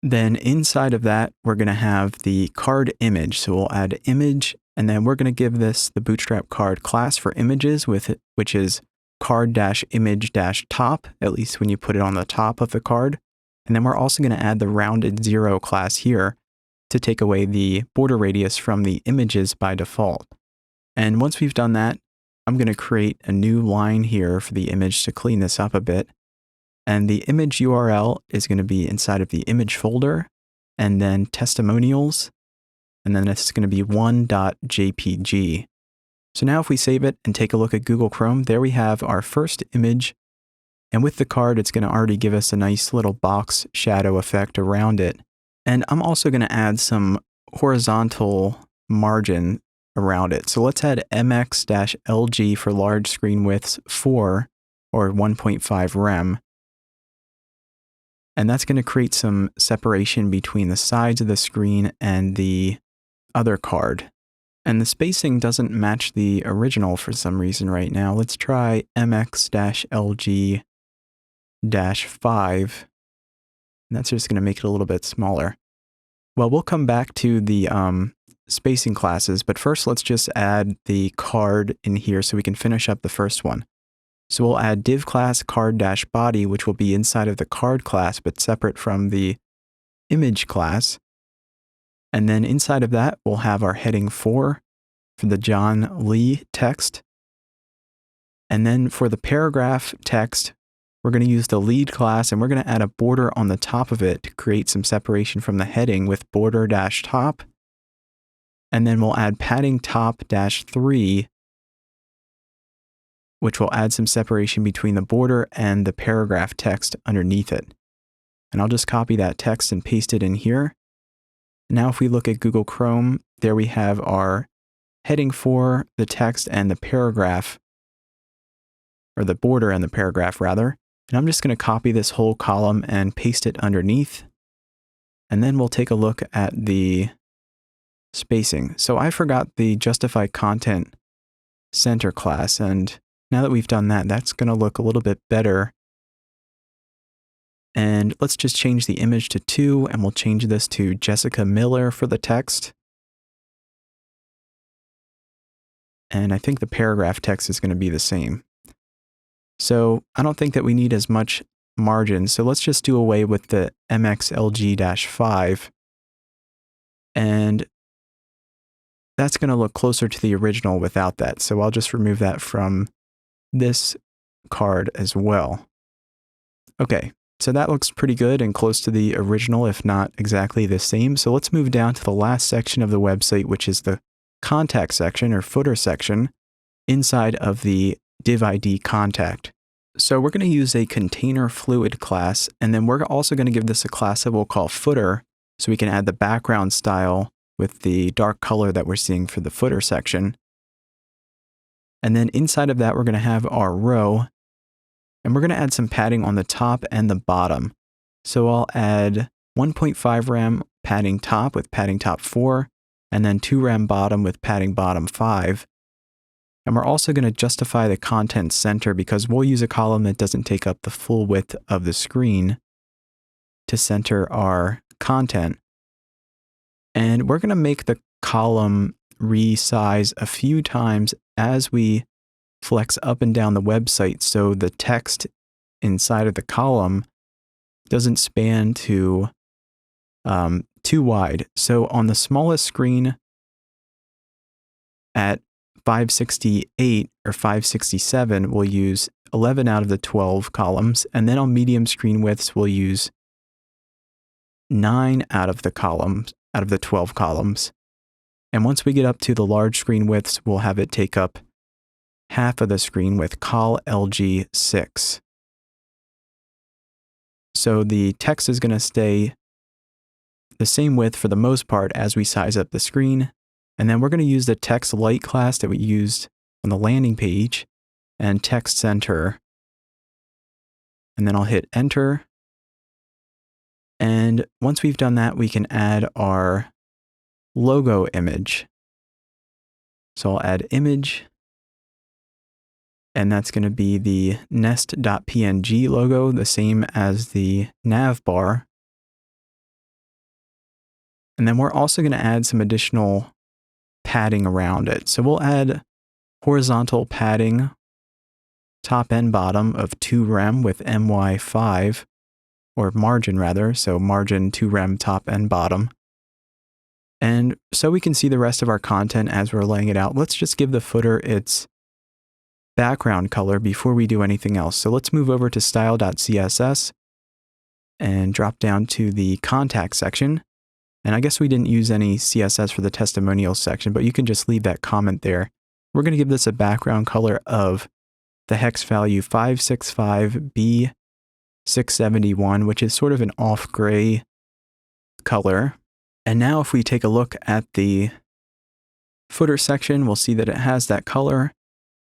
Then inside of that, we're going to have the card image. So we'll add image, and then we're going to give this the Bootstrap card class for images, which is card-image-top, at least when you put it on the top of the card. And then we're also going to add the rounded-0 class here to take away the border radius from the images by default. And once we've done that, I'm going to create a new line here for the image to clean this up a bit. And the image URL is going to be inside of the image folder, and then testimonials, and then it's going to be 1.jpg. So now if we save it and take a look at Google Chrome, there we have our first image. And with the card, it's going to already give us a nice little box shadow effect around it. And I'm also going to add some horizontal margin around it. So let's add mx-lg for large screen widths 4 or 1.5 rem. And that's going to create some separation between the sides of the screen and the other card. And the spacing doesn't match the original for some reason right now. Let's try mx-lg-5. And that's just going to make it a little bit smaller. Well, we'll come back to the spacing classes, but first let's just add the card in here so we can finish up the first one. So we'll add div class card-body, which will be inside of the card class, but separate from the image class. And then inside of that, we'll have our heading 4 for the John Lee text. And then for the paragraph text, we're going to use the lead class, and we're going to add a border on the top of it to create some separation from the heading with border-top. And then we'll add padding top-3, which will add some separation between the border and the paragraph text underneath it. And I'll just copy that text and paste it in here. Now if we look at Google Chrome, there we have our heading 4, the text, and the paragraph, or the border and the paragraph rather. And I'm just going to copy this whole column and paste it underneath. And then we'll take a look at the spacing. So I forgot the justify content center class, and now that we've done that, that's going to look a little bit better. And let's just change the image to 2, and we'll change this to Jessica Miller for the text. And I think the paragraph text is going to be the same. So I don't think that we need as much margin. So let's just do away with the mx-lg-5. And that's going to look closer to the original without that. So I'll just remove that from this card as well. Okay, so that looks pretty good and close to the original, if not exactly the same. So let's move down to the last section of the website, which is the contact section or footer section inside of the div ID contact. So we're going to use a container fluid class, and then we're also going to give this a class that we'll call footer, so we can add the background style with the dark color that we're seeing for the footer section. And then inside of that, we're going to have our row, and we're going to add some padding on the top and the bottom. So I'll add 1.5 rem padding top with padding top 4, and then 2 rem bottom with padding bottom 5. And we're also going to justify the content center because we'll use a column that doesn't take up the full width of the screen to center our content. And we're going to make the column resize a few times as we flex up and down the website so the text inside of the column doesn't span too wide. So on the smallest screen at 568 or 567, we'll use 11 out of the 12 columns. And then on medium screen widths, we'll use 9 out of the 12 columns. And once we get up to the large screen widths, we'll have it take up half of the screen with col LG 6. So the text is going to stay the same width for the most part as we size up the screen. And then we're going to use the text light class that we used on the landing page and text center. And then I'll hit enter. And once we've done that, we can add our logo image. So I'll add image, and that's going to be the nest.png logo, the same as the navbar. And then we're also going to add some additional padding around it. So we'll add horizontal padding, top and bottom of 2rem with my5, or margin rather, so margin 2rem top and bottom. And so we can see the rest of our content as we're laying it out, let's just give the footer its background color before we do anything else. So let's move over to style.css and drop down to the contact section. And I guess we didn't use any CSS for the testimonials section, but you can just leave that comment there. We're going to give this a background color of the hex value 565B671, which is sort of an off gray color. And now if we take a look at the footer section, we'll see that it has that color.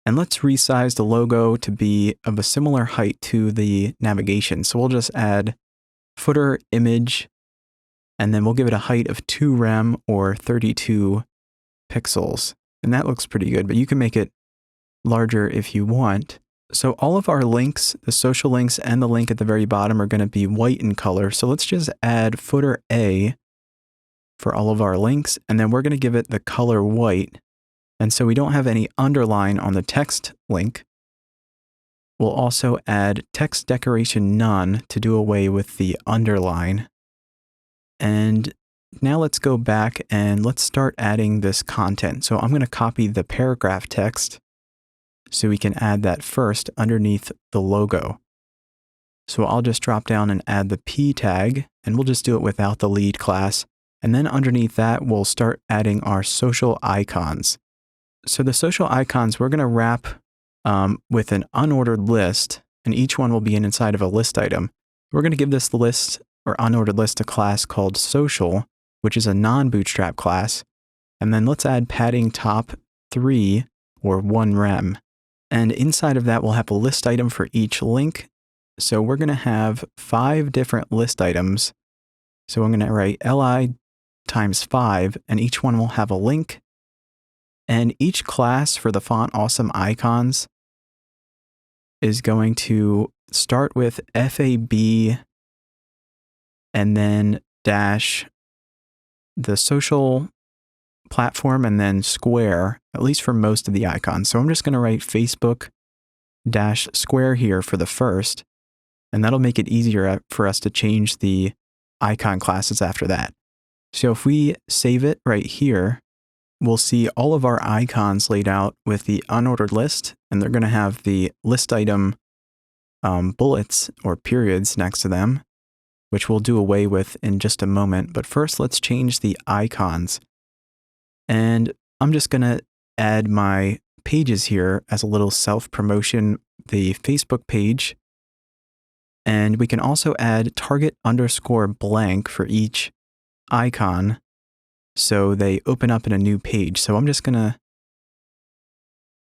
And let's resize the logo to be of a similar height to the navigation. So we'll just add footer image, and then we'll give it a height of 2rem or 32 pixels. And that looks pretty good, but you can make it larger if you want. So all of our links, the social links and the link at the very bottom, are going to be white in color. So let's just add footer A for all of our links, and then we're going to give it the color white. And so we don't have any underline on the text link. We'll also add text decoration none to do away with the underline. And now let's go back and let's start adding this content. So I'm going to copy the paragraph text so we can add that first underneath the logo. So I'll just drop down and add the P tag, and we'll just do it without the lead class. And then underneath that, we'll start adding our social icons. So the social icons, we're going to wrap with an unordered list, and each one will be inside of a list item. We're going to give this list or unordered list a class called social, which is a non-bootstrap class. And then let's add padding top 3 or 1rem. And inside of that, we'll have a list item for each link. So we're going to have 5 different list items. So I'm going to write li times 5, and each one will have a link. And each class for the font awesome icons is going to start with FAB and then dash the social platform and then square, at least for most of the icons. So I'm just going to write Facebook dash square here for the first, and that'll make it easier for us to change the icon classes after that. So if we save it right here, we'll see all of our icons laid out with the unordered list, and they're going to have the list item bullets or periods next to them, which we'll do away with in just a moment. But first, let's change the icons. And I'm just going to add my pages here as a little self-promotion, the Facebook page. And we can also add target underscore blank for each icon, so they open up in a new page. So I'm just going to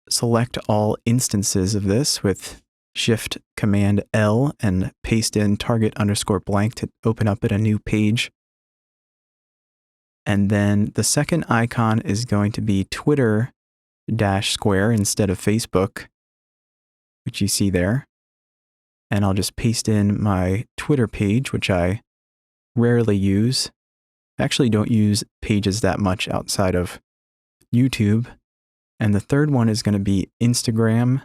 select all instances of this with Shift Command L and paste in target underscore blank to open up at a new page. And then the second icon is going to be Twitter dash square instead of Facebook, which you see there. And I'll just paste in my Twitter page, which I rarely use. I actually don't use pages that much outside of YouTube. And the third one is going to be Instagram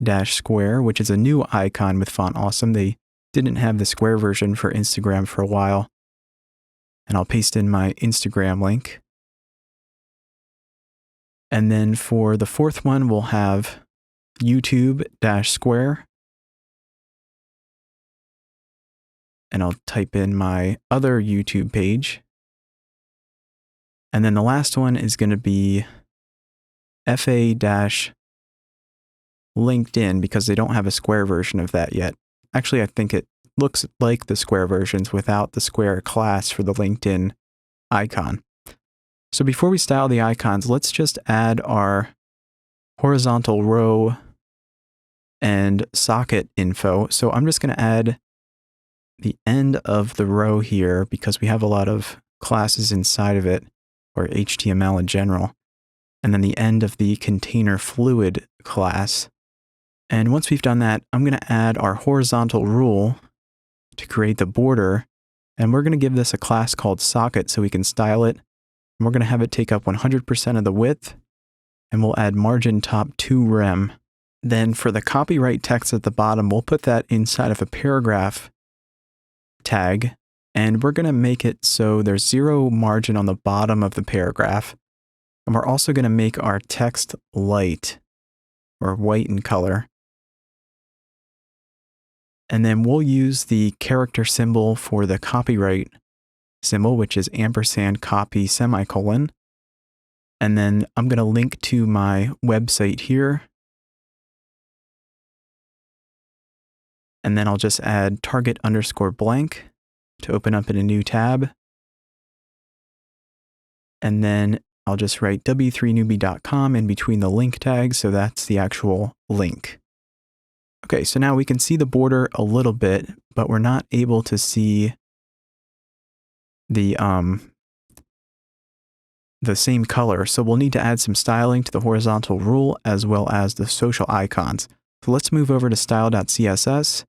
dash square, which is a new icon with Font Awesome. They didn't have the square version for Instagram for a while. And I'll paste in my Instagram link. And then for the fourth one, we'll have YouTube dash square. And I'll type in my other YouTube page. And then the last one is going to be FA-LinkedIn, because they don't have a square version of that yet. Actually, I think it looks like the square versions without the square class for the LinkedIn icon. So before we style the icons, let's just add our horizontal row and socket info. So I'm just going to add the end of the row here, because we have a lot of classes inside of it, or HTML in general, and then the end of the container fluid class. And once we've done that, I'm going to add our horizontal rule to create the border, and we're going to give this a class called socket so we can style it. And we're going to have it take up 100% of the width, and we'll add margin top 2 rem. Then for the copyright text at the bottom, we'll put that inside of a paragraph tag, and we're going to make it so there's 0 margin on the bottom of the paragraph. And we're also going to make our text light or white in color. And then we'll use the character symbol for the copyright symbol, which is ampersand copy semicolon. And then I'm going to link to my website here. And then I'll just add target underscore blank to open up in a new tab. And then I'll just write w3newbie.com in between the link tags, so that's the actual link. Okay, so now we can see the border a little bit, but we're not able to see the same color. So we'll need to add some styling to the horizontal rule as well as the social icons. So let's move over to style.css,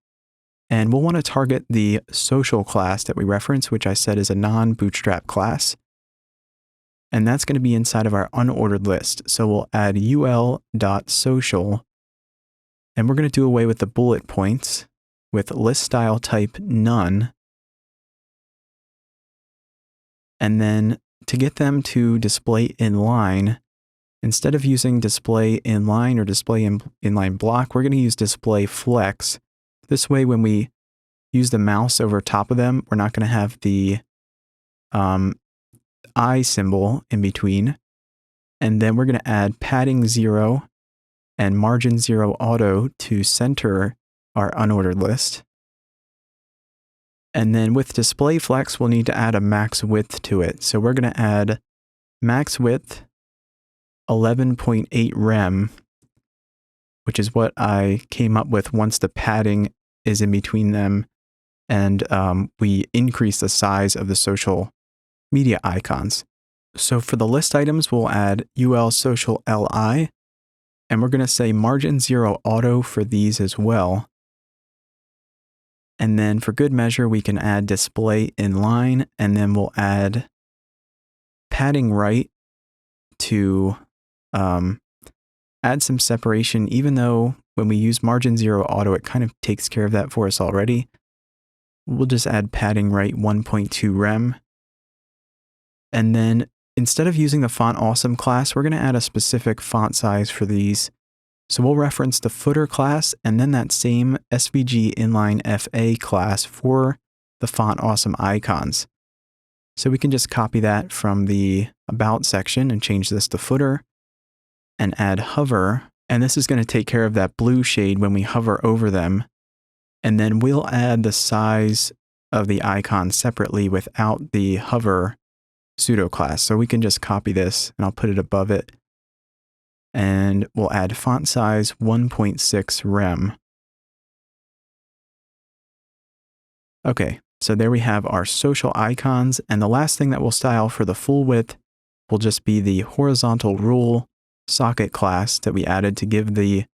and we'll want to target the social class that we reference, which I said is a non-bootstrap class. And that's going to be inside of our unordered list. So we'll add ul.social, and we're going to do away with the bullet points with list style type none. And then to get them to display inline, instead of using display inline or display inline block, we're going to use display flex. This way, when we use the mouse over top of them, we're not going to have the I symbol in between. And then we're going to add padding 0 and margin 0 auto to center our unordered list. And then with display flex, we'll need to add a max width to it. So we're going to add max width 11.8 rem, which is what I came up with once the padding is in between them. And we increase the size of the social media icons. So for the list items, we'll add ul social li, and we're going to say margin 0 auto for these as well. And then for good measure, we can add display inline, and then we'll add padding right to add some separation, even though when we use margin 0 auto, it kind of takes care of that for us already. We'll just add padding right 1.2 rem. And then instead of using the font awesome class, we're going to add a specific font size for these. So we'll reference the footer class and then that same SVG inline FA class for the font awesome icons. So we can just copy that from the about section and change this to footer and add hover. And this is going to take care of that blue shade when we hover over them. And then we'll add the size of the icon separately without the hover pseudo class. So we can just copy this and I'll put it above it. And we'll add font size 1.6 rem. Okay, so there we have our social icons. And the last thing that we'll style for the full width will just be the horizontal rule socket class that we added to give the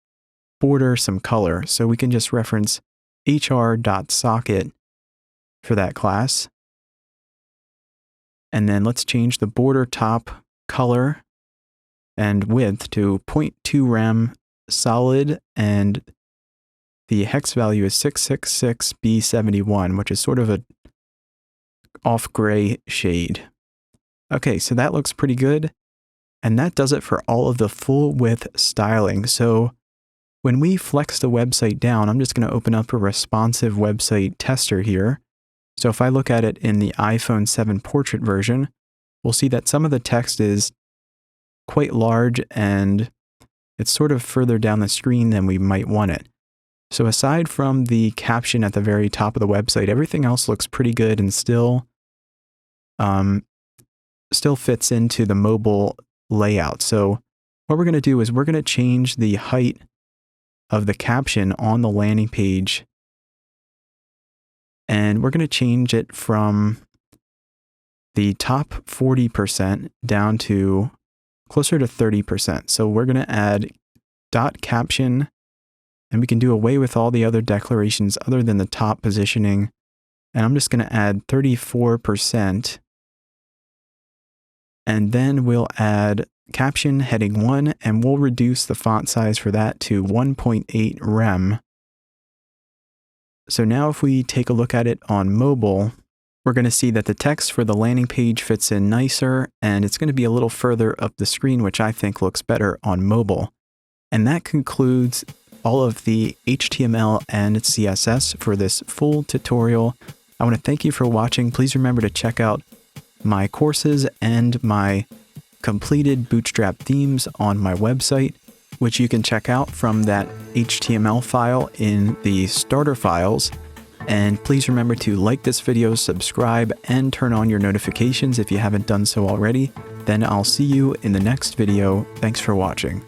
border some color. So we can just reference hr.socket for that class. And then let's change the border top color and width to 0.2 rem solid, and the hex value is 666B71, which is sort of a off gray shade. Okay, so that looks pretty good. And that does it for all of the full width styling. So when we flex the website down, I'm just going to open up a responsive website tester here. So if I look at it in the iPhone 7 portrait version, we'll see that some of the text is quite large and it's sort of further down the screen than we might want it. So aside from the caption at the very top of the website, everything else looks pretty good and still fits into the mobile layout. So what we're going to do is we're going to change the height of the caption on the landing page, And we're going to change it from the top 40% down to closer to 30%. So we're going to add dot caption, and we can do away with all the other declarations other than the top positioning. And I'm just going to add 34%. And then we'll add caption heading 1, and we'll reduce the font size for that to 1.8 rem. So now if we take a look at it on mobile, we're going to see that the text for the landing page fits in nicer, and it's going to be a little further up the screen, which I think looks better on mobile. And that concludes all of the HTML and CSS for this full tutorial. I want to thank you for watching. Please remember to check out my courses and my completed Bootstrap themes on my website, which you can check out from that HTML file in the starter files. And please remember to like this video, subscribe, and turn on your notifications if you haven't done so already. Then I'll see you in the next video. Thanks for watching.